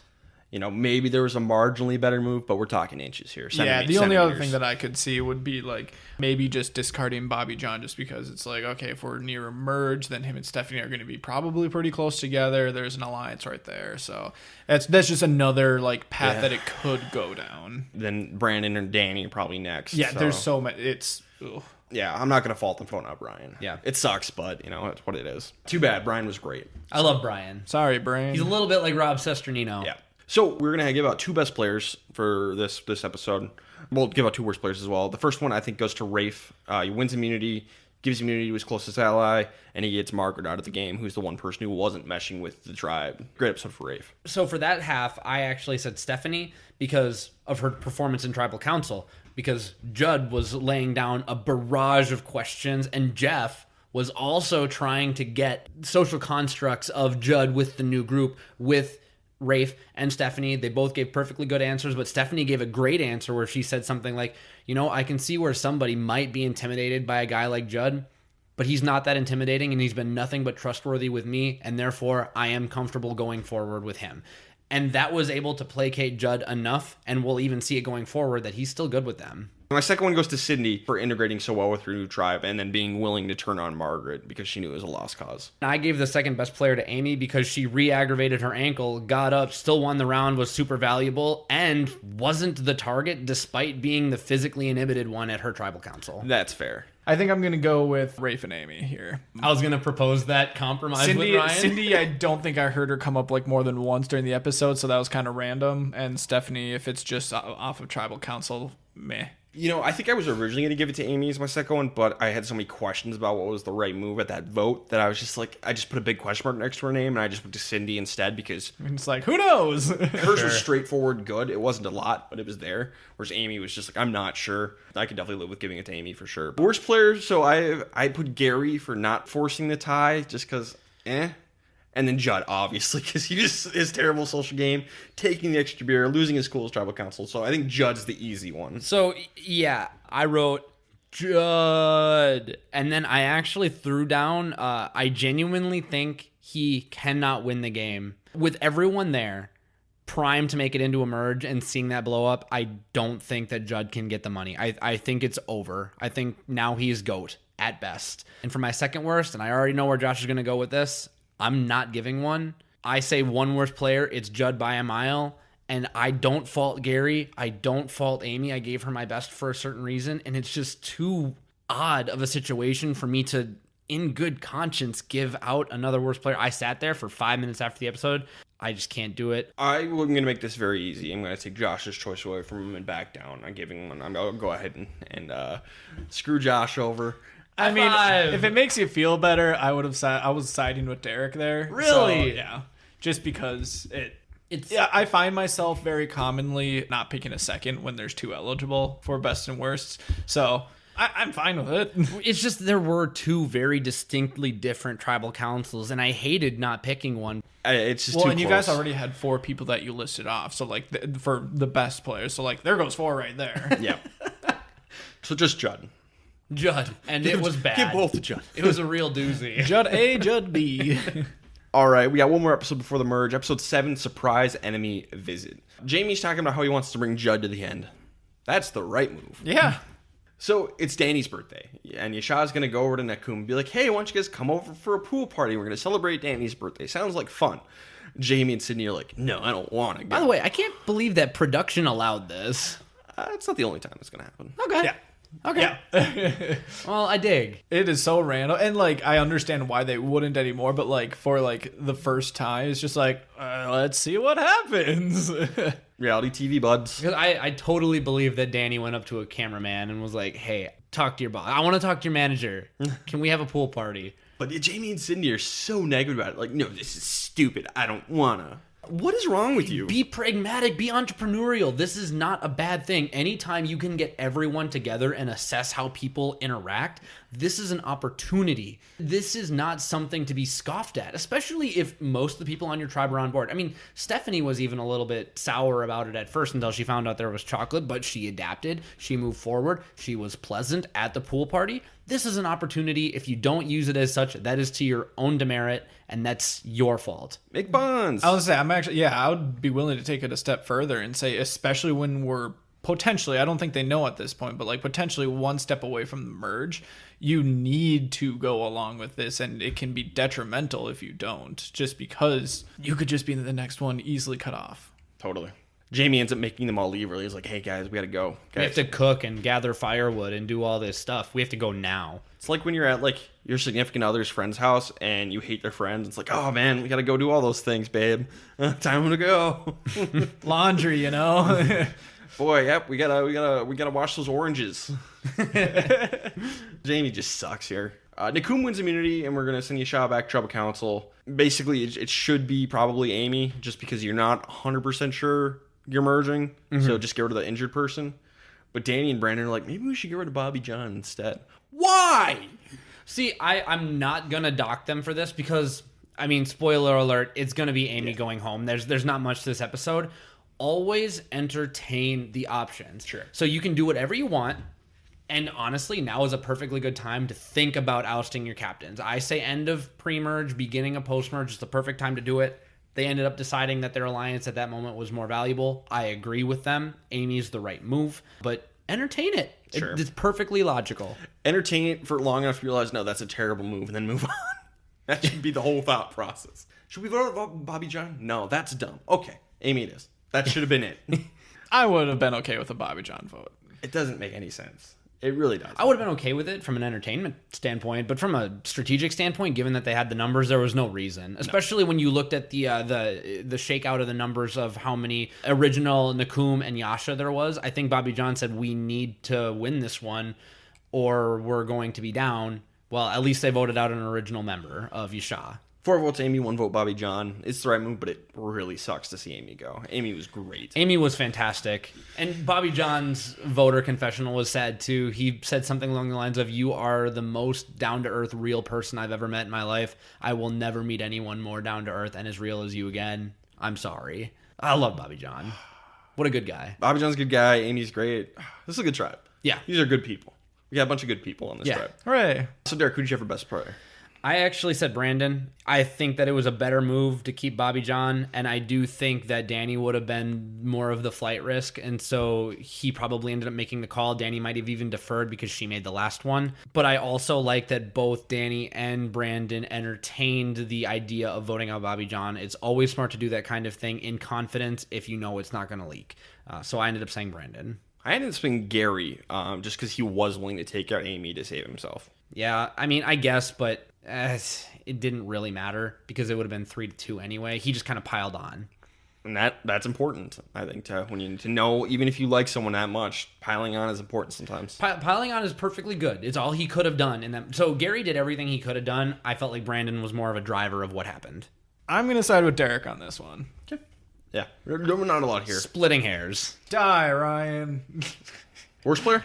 Maybe there was a marginally better move, but we're talking inches here. The only other thing that I could see would be like maybe just discarding Bobby John, just because it's like, okay, if we're near a merge, then him and Stephanie are going to be probably pretty close together. There's an alliance right there. So that's just another like path that it could go down. Then Brandon and Danny are probably next. Yeah, so. there's so much. Yeah, I'm not going to fault them for voting out Brian. Yeah. It sucks, but, it's what it is. Too bad. Brian was great. I love Brian. Sorry, Brian. He's a little bit like Rob Sesternino. Yeah. So we're going to give out 2 best players for this episode. We'll give out 2 worst players as well. The first one, I think, goes to Rafe. He wins immunity, gives immunity to his closest ally, and he gets Margaret out of the game, who's the one person who wasn't meshing with the tribe. Great episode for Rafe. So for that half, I actually said Stephanie because of her performance in Tribal Council, because Judd was laying down a barrage of questions, and Jeff was also trying to get social constructs of Judd with the new group, with Rafe and Stephanie. They both gave perfectly good answers, but Stephanie gave a great answer where she said something like, I can see where somebody might be intimidated by a guy like Judd, but he's not that intimidating, and he's been nothing but trustworthy with me, and therefore I am comfortable going forward with him. And that was able to placate Judd enough, and we'll even see it going forward, that he's still good with them. My second one goes to Cindy for integrating so well with her new tribe and then being willing to turn on Margaret because she knew it was a lost cause. I gave the second best player to Amy because she re-aggravated her ankle, got up, still won the round, was super valuable, and wasn't the target despite being the physically inhibited one at her tribal council. That's fair. I think I'm going to go with Rafe and Amy here. I was going to propose that compromise with Ryan. Cindy, I don't think I heard her come up like more than once during the episode, so that was kind of random. And Stephanie, if it's just off of tribal council, meh. I think I was originally going to give it to Amy as my second one, but I had so many questions about what was the right move at that vote that I was just like, I just put a big question mark next to her name, and I just went to Cindy instead because it's like, who knows? Hers was straightforward good. It wasn't a lot, but it was there. Whereas Amy was just like, I'm not sure. I could definitely live with giving it to Amy for sure. Worst players, so I put Gary for not forcing the tie just because, And then Judd, obviously, because he just his terrible social game, taking the extra beer, losing his school's tribal council. So I think Judd's the easy one. So, yeah, I wrote Judd. And then I actually threw down, I genuinely think he cannot win the game. With everyone there, primed to make it into a merge and seeing that blow up, I don't think that Judd can get the money. I think it's over. I think now he's GOAT at best. And for my second worst, and I already know where Josh is going to go with this, I'm not giving one. I say one worst player, it's Judd by a mile. And I don't fault Gary. I don't fault Amy. I gave her my best for a certain reason. And it's just too odd of a situation for me to, in good conscience, give out another worst player. I sat there for 5 minutes after the episode. I just can't do it. I'm going to make this very easy. I'm going to take Josh's choice away from him and back down. I'm giving one. I'll go ahead and screw Josh over. I mean, if it makes you feel better, I was siding with Derek there. Really? So, yeah. Just because I find myself very commonly not picking a second when there's 2 eligible for best and worst. So I'm fine with it. It's just there were 2 very distinctly different tribal councils, and I hated not picking one. It's just too and you close. guys already had 4 people that you listed off. So like for the best players. So like there goes 4 right there. Yeah. So just Judd. Judd. And it was bad. Give both to Judd. It was a real doozy. Judd A, Judd B. All right, we got one more episode before the merge. Episode 7, Surprise Enemy Visit. Jamie's talking about how he wants to bring Judd to the end. That's the right move. Yeah. So it's Danny's birthday, and Yasha's going to go over to Nakum and be like, hey, why don't you guys come over for a pool party? We're going to celebrate Danny's birthday. Sounds like fun. Jamie and Sydney are like, no, I don't want to go. By the way, I can't believe that production allowed this. It's not the only time it's going to happen. Okay. Yeah. Okay. Yeah. Well, I dig. It is so random. And, like, I understand why they wouldn't anymore, but, like, for, like, the first time, it's just like, let's see what happens. Reality TV, buds. Because I totally believe that Danny went up to a cameraman and was like, hey, talk to your boss. I want to talk to your manager. Can we have a pool party? But Jamie and Sydney are so negative about it. Like, no, this is stupid. I don't want to. What is wrong with you? Be pragmatic, be entrepreneurial. This is not a bad thing. Anytime you can get everyone together and assess how people interact, this is an opportunity. This is not something to be scoffed at, especially if most of the people on your tribe are on board. I mean, Stephanie was even a little bit sour about it at first until she found out there was chocolate, but she adapted. She moved forward. She was pleasant at the pool party. This is an opportunity. If you don't use it as such, that is to your own demerit, and that's your fault. Make bonds. I was say, I would be willing to take it a step further and say, especially when we're potentially, I don't think they know at this point, but like potentially one step away from the merge, you need to go along with this, and it can be detrimental if you don't, just because you could just be the next one easily cut off. Totally. Jamie ends up making them all leave early. He's like, hey, guys, we got to go. Guys. We have to cook and gather firewood and do all this stuff. We have to go now. It's like when you're at like your significant other's friend's house and you hate their friends. It's like, oh, man, we got to go do all those things, babe. Time to go. Laundry, you know? Boy, yep, we gotta wash those oranges. Jamie just sucks here. Nakum wins immunity, and we're gonna send Yasha back to Trouble Council. Basically, it should be probably Amy, just because you're not 100% sure you're merging. Mm-hmm. So just get rid of the injured person. But Danny and Brandon are like, maybe we should get rid of Bobby John instead. Why? See, I'm not gonna dock them for this because, I mean, spoiler alert, it's gonna be Amy going home. There's not much to this episode. Always entertain the options. Sure. So you can do whatever you want. And honestly, now is a perfectly good time to think about ousting your captains. I say end of pre-merge, beginning of post-merge is the perfect time to do it. They ended up deciding that their alliance at that moment was more valuable. I agree with them. Amy's the right move. But entertain it. Sure. It's perfectly logical. Entertain it for long enough to realize, no, that's a terrible move, and then move on. That should be the whole thought process. Should we vote on Bobby John? No, that's dumb. Okay, Amy it is. That should have been it. I would have been okay with a Bobby John vote. It doesn't make any sense. It really does. I would have been okay with it from an entertainment standpoint, but from a strategic standpoint, given that they had the numbers, there was no reason. Especially when you looked at the shakeout of the numbers of how many original Nakum and Yasha there was. I think Bobby John said, we need to win this one or we're going to be down. Well, at least they voted out an original member of Yasha. 4 votes Amy, 1 vote Bobby John. It's the right move, but it really sucks to see Amy go. Amy was great. Amy was fantastic. And Bobby John's voter confessional was sad, too. He said something along the lines of, you are the most down-to-earth, real person I've ever met in my life. I will never meet anyone more down-to-earth and as real as you again. I'm sorry. I love Bobby John. What a good guy. Bobby John's a good guy. Amy's great. This is a good tribe. Yeah. These are good people. We got a bunch of good people on this tribe. Hooray. So, Derek, who did you have for best player? I actually said Brandon. I think that it was a better move to keep Bobby John, and I do think that Danny would have been more of the flight risk, and so he probably ended up making the call. Danny might have even deferred because she made the last one. But I also like that both Danny and Brandon entertained the idea of voting out Bobby John. It's always smart to do that kind of thing in confidence if you know it's not going to leak. So I ended up saying Brandon. I ended up saying Gary, just because he was willing to take out Amy to save himself. Yeah, I mean, I guess, but it didn't really matter because it would have been 3-2 anyway. He just kind of piled on. And that's important, I think, to know, even if you like someone that much, piling on is important sometimes. Piling on is perfectly good. It's all he could have done. So Gary did everything he could have done. I felt like Brandon was more of a driver of what happened. I'm going to side with Derek on this one. Okay. Yeah, we're not a lot here. Splitting hairs. Die, Ryan. Worst player?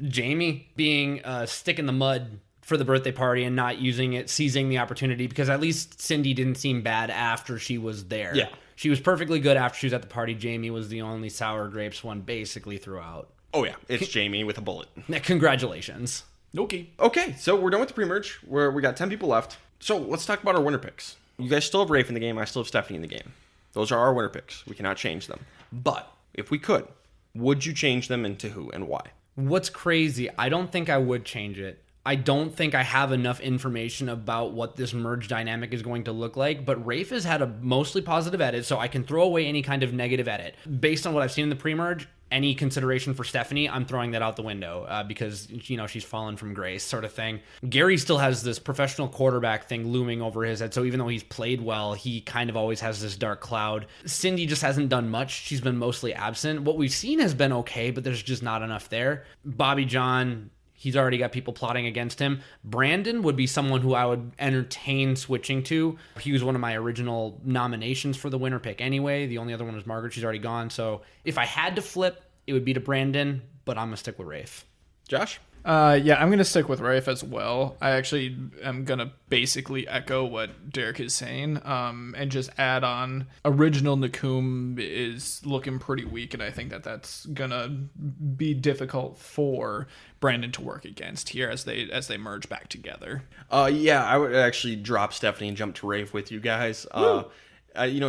Jamie being a stick in the mud for the birthday party and not using it, seizing the opportunity, because at least Cindy didn't seem bad after she was there. Yeah. She was perfectly good after she was at the party. Jamie was the only sour grapes one basically throughout. Oh, yeah. It's Jamie with a bullet. Congratulations. Okay, so we're done with the pre-merge. We got 10 people left. So let's talk about our winner picks. You guys still have Rafe in the game. I still have Stephanie in the game. Those are our winner picks. We cannot change them. But if we could, would you change them into who and why? What's crazy, I don't think I would change it. I don't think I have enough information about what this merge dynamic is going to look like, but Rafe has had a mostly positive edit, so I can throw away any kind of negative edit. Based on what I've seen in the pre-merge, any consideration for Stephanie, I'm throwing that out the window because, she's fallen from grace sort of thing. Gary still has this professional quarterback thing looming over his head, so even though he's played well, he kind of always has this dark cloud. Cindy just hasn't done much. She's been mostly absent. What we've seen has been okay, but there's just not enough there. Bobby John... he's already got people plotting against him. Brandon would be someone who I would entertain switching to. He was one of my original nominations for the winner pick anyway. The only other one was Margaret. She's already gone. So if I had to flip, it would be to Brandon, but I'm going to stick with Rafe. Josh? Yeah, I'm going to stick with Rafe as well. I actually am going to basically echo what Derek is saying and just add on original Nakum is looking pretty weak, and I think that's going to be difficult for Brandon to work against here as they merge back together. Yeah, I would actually drop Stephanie and jump to Rafe with you guys.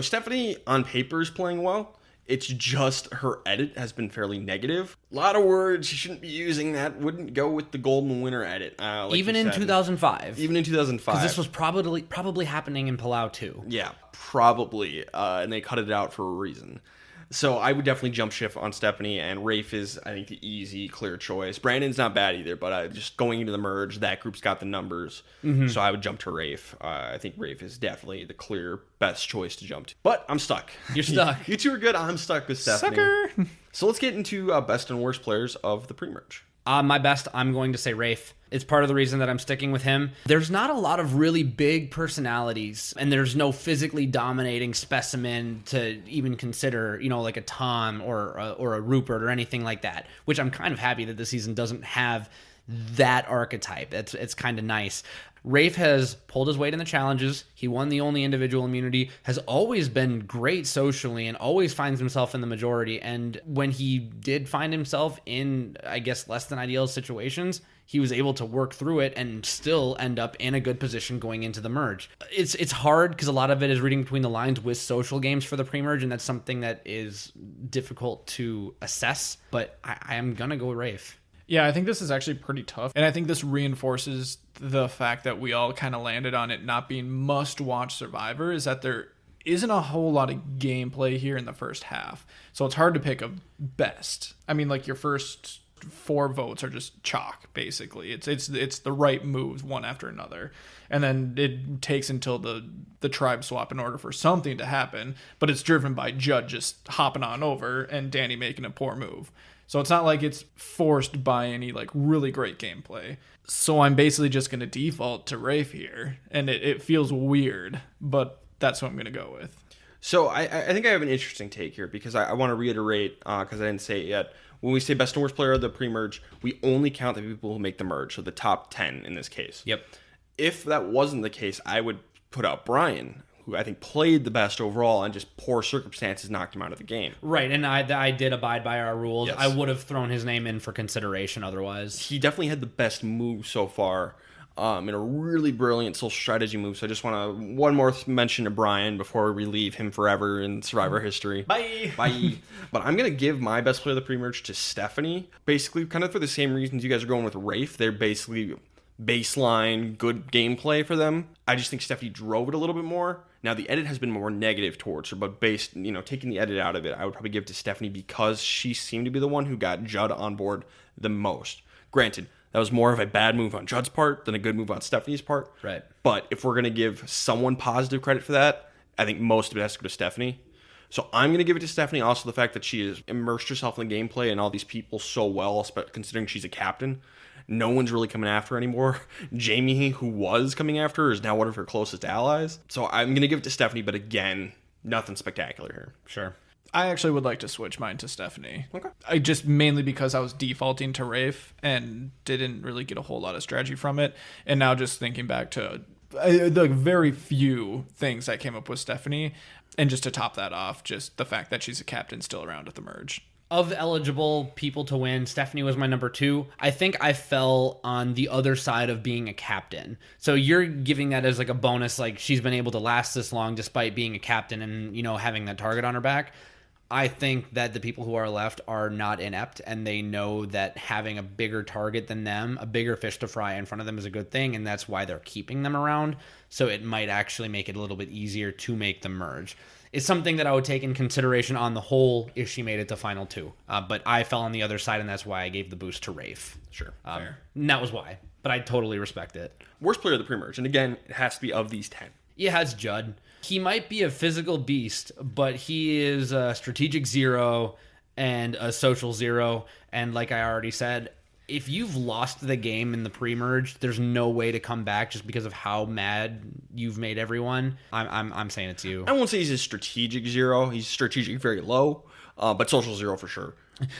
Stephanie on paper is playing well. It's just her edit has been fairly negative. A lot of words she shouldn't be using that wouldn't go with the golden winner edit. Even in 2005. Even in 2005. Because this was probably happening in Palau too. Yeah, probably. And they cut it out for a reason. So I would definitely jump shift on Stephanie, and Rafe is, I think, the easy, clear choice. Brandon's not bad either, but just going into the merge, that group's got the numbers. Mm-hmm. So I would jump to Rafe. I think Rafe is definitely the clear best choice to jump to. But I'm stuck. You're stuck. You two are good. I'm stuck with Stephanie. Sucker! So let's get into best and worst players of the pre-merge. My best, I'm going to say Rafe. It's part of the reason that I'm sticking with him. There's not a lot of really big personalities, and there's no physically dominating specimen to even consider, like a Tom or a Rupert or anything like that, which I'm kind of happy that the season doesn't have that archetype. It's kind of nice. Rafe has pulled his weight in the challenges. He won the only individual immunity, has always been great socially, and always finds himself in the majority. And when he did find himself in, I guess, less than ideal situations, he was able to work through it and still end up in a good position going into the merge. It's hard because a lot of it is reading between the lines with social games for the pre-merge, and that's something that is difficult to assess. But I am going to go with Rafe. Yeah, I think this is actually pretty tough. And I think this reinforces the fact that we all kind of landed on it not being must-watch Survivor, is that there isn't a whole lot of gameplay here in the first half. So it's hard to pick a best. I mean, your first 4 votes are just chalk, basically. It's the right moves one after another. And then it takes until the tribe swap in order for something to happen. But it's driven by Judd just hopping on over and Danny making a poor move. So it's not like it's forced by any really great gameplay. So I'm basically just going to default to Rafe here. And it feels weird, but that's what I'm going to go with. So I think I have an interesting take here because I want to reiterate, because I didn't say it yet. When we say best and worst player of the pre-merge, we only count the people who make the merge, so the top 10 in this case. Yep. If that wasn't the case, I would put out Brian, who I think played the best overall, and just poor circumstances knocked him out of the game. Right, and I did abide by our rules. Yes. I would have thrown his name in for consideration otherwise. He definitely had the best move so far, in a really brilliant social strategy move. So I just want to one more mention to Brian before we leave him forever in Survivor history. Bye. But I'm going to give my best player of the pre-merge to Stephanie, basically kind of for the same reasons you guys are going with Rafe. They're basically baseline good gameplay for them. I just think Stephanie drove it a little bit more. Now the edit has been more negative towards her, but taking the edit out of it, I would probably give it to Stephanie because she seemed to be the one who got Judd on board the most. Granted, that was more of a bad move on Judd's part than a good move on Stephanie's part. Right. But if we're going to give someone positive credit for that, I think most of it has to go to Stephanie. So I'm going to give it to Stephanie. Also, the fact that she has immersed herself in the gameplay and all these people so well, considering she's a captain. No one's really coming after her anymore. Jamie, who was coming after her, is now one of her closest allies. So I'm going to give it to Stephanie, but again, nothing spectacular here. Sure. I actually would like to switch mine to Stephanie. Okay. I just mainly because I was defaulting to Rafe and didn't really get a whole lot of strategy from it. And now just thinking back to the very few things I came up with Stephanie, and just to top that off, just the fact that she's a captain still around at the merge. Of eligible people to win, Stephanie was my number 2. I think I fell on the other side of being a captain. So you're giving that as like a bonus, like she's been able to last this long despite being a captain and, having that target on her back. I think that the people who are left are not inept, and they know that having a bigger target than them, a bigger fish to fry in front of them, is a good thing, and that's why they're keeping them around. So it might actually make it a little bit easier to make the merge. It's something that I would take in consideration on the whole if she made it to final 2. But I fell on the other side, and that's why I gave the boost to Rafe. Sure. And that was why. But I totally respect it. Worst player of the pre-merge, and again, it has to be of these 10. Yeah, it's Judd. He might be a physical beast, but he is a strategic 0 and a social 0. And like I already said, if you've lost the game in the pre-merge, there's no way to come back just because of how mad you've made everyone. I'm saying it's you. I won't say he's a strategic 0. He's strategic very low, but social 0 for sure.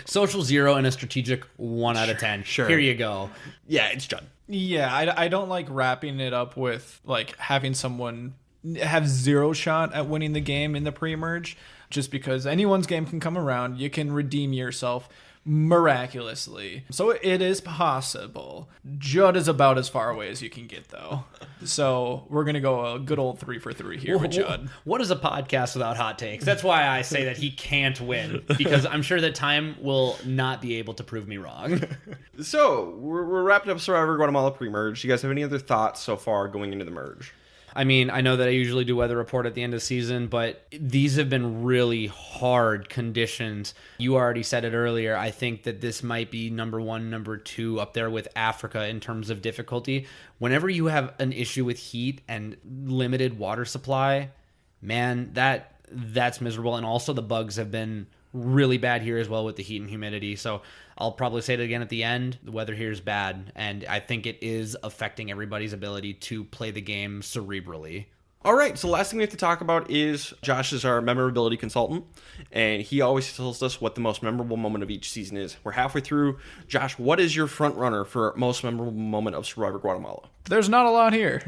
Social 0 and a strategic 1 out of 10. Sure. Here you go. Yeah, it's Judd. Yeah, I don't like wrapping it up with like having someone have 0 shot at winning the game in the pre-merge, just because anyone's game can come around. You can redeem yourself miraculously. So it is possible. Judd is about as far away as you can get, though. So we're going to go a good old 3 for 3 here with Judd. What is a podcast without hot takes? That's why I say that he can't win, because I'm sure that time will not be able to prove me wrong. So we're wrapping up Survivor Guatemala pre-merge. You guys have any other thoughts so far going into the merge? I mean, I know that I usually do weather report at the end of the season, but these have been really hard conditions. You already said it earlier. I think that this might be number 1, number 2 up there with Africa in terms of difficulty. Whenever you have an issue with heat and limited water supply, man, that's miserable. And also the bugs have been really bad here as well with the heat and humidity. So I'll probably say it again at the end. The weather here is bad, and I think it is affecting everybody's ability to play the game cerebrally. All right, so the last thing we have to talk about is Josh is our memorability consultant, and he always tells us what the most memorable moment of each season is. We're halfway through. Josh, what is your front runner for most memorable moment of Survivor Guatemala? There's not a lot here.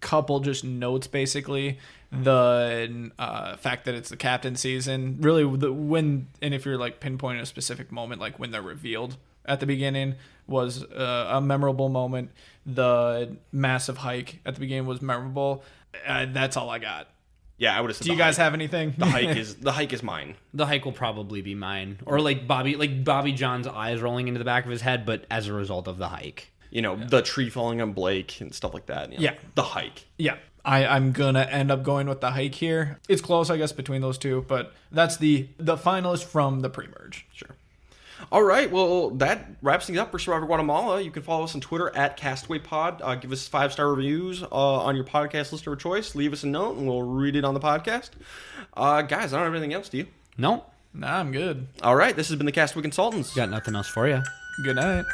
Couple just notes, basically. The fact that it's the captain season, really, and if you're like pinpointing a specific moment, like when they're revealed at the beginning, was a memorable moment. The massive hike at the beginning was memorable. That's all I got. Yeah, I would have said. Do you guys have anything? The hike is mine. The hike will probably be mine, or like Bobby John's eyes rolling into the back of his head, but as a result of the hike. The tree falling on Blake and stuff like that. Yeah, the hike. Yeah. I'm gonna end up going with the hike here. It's close, I guess, between those two, but that's the finalist from the pre-merge. Sure. All right, well, that wraps things up for Survivor Guatemala. You can follow us on Twitter at Castaway Pod. Give us 5-star reviews on your podcast listener of choice. Leave us a note, and we'll read it on the podcast. Guys, I don't have anything else, do you? No. Nah, I'm good. All right, this has been the Castaway Consultants. Got nothing else for you. Good night.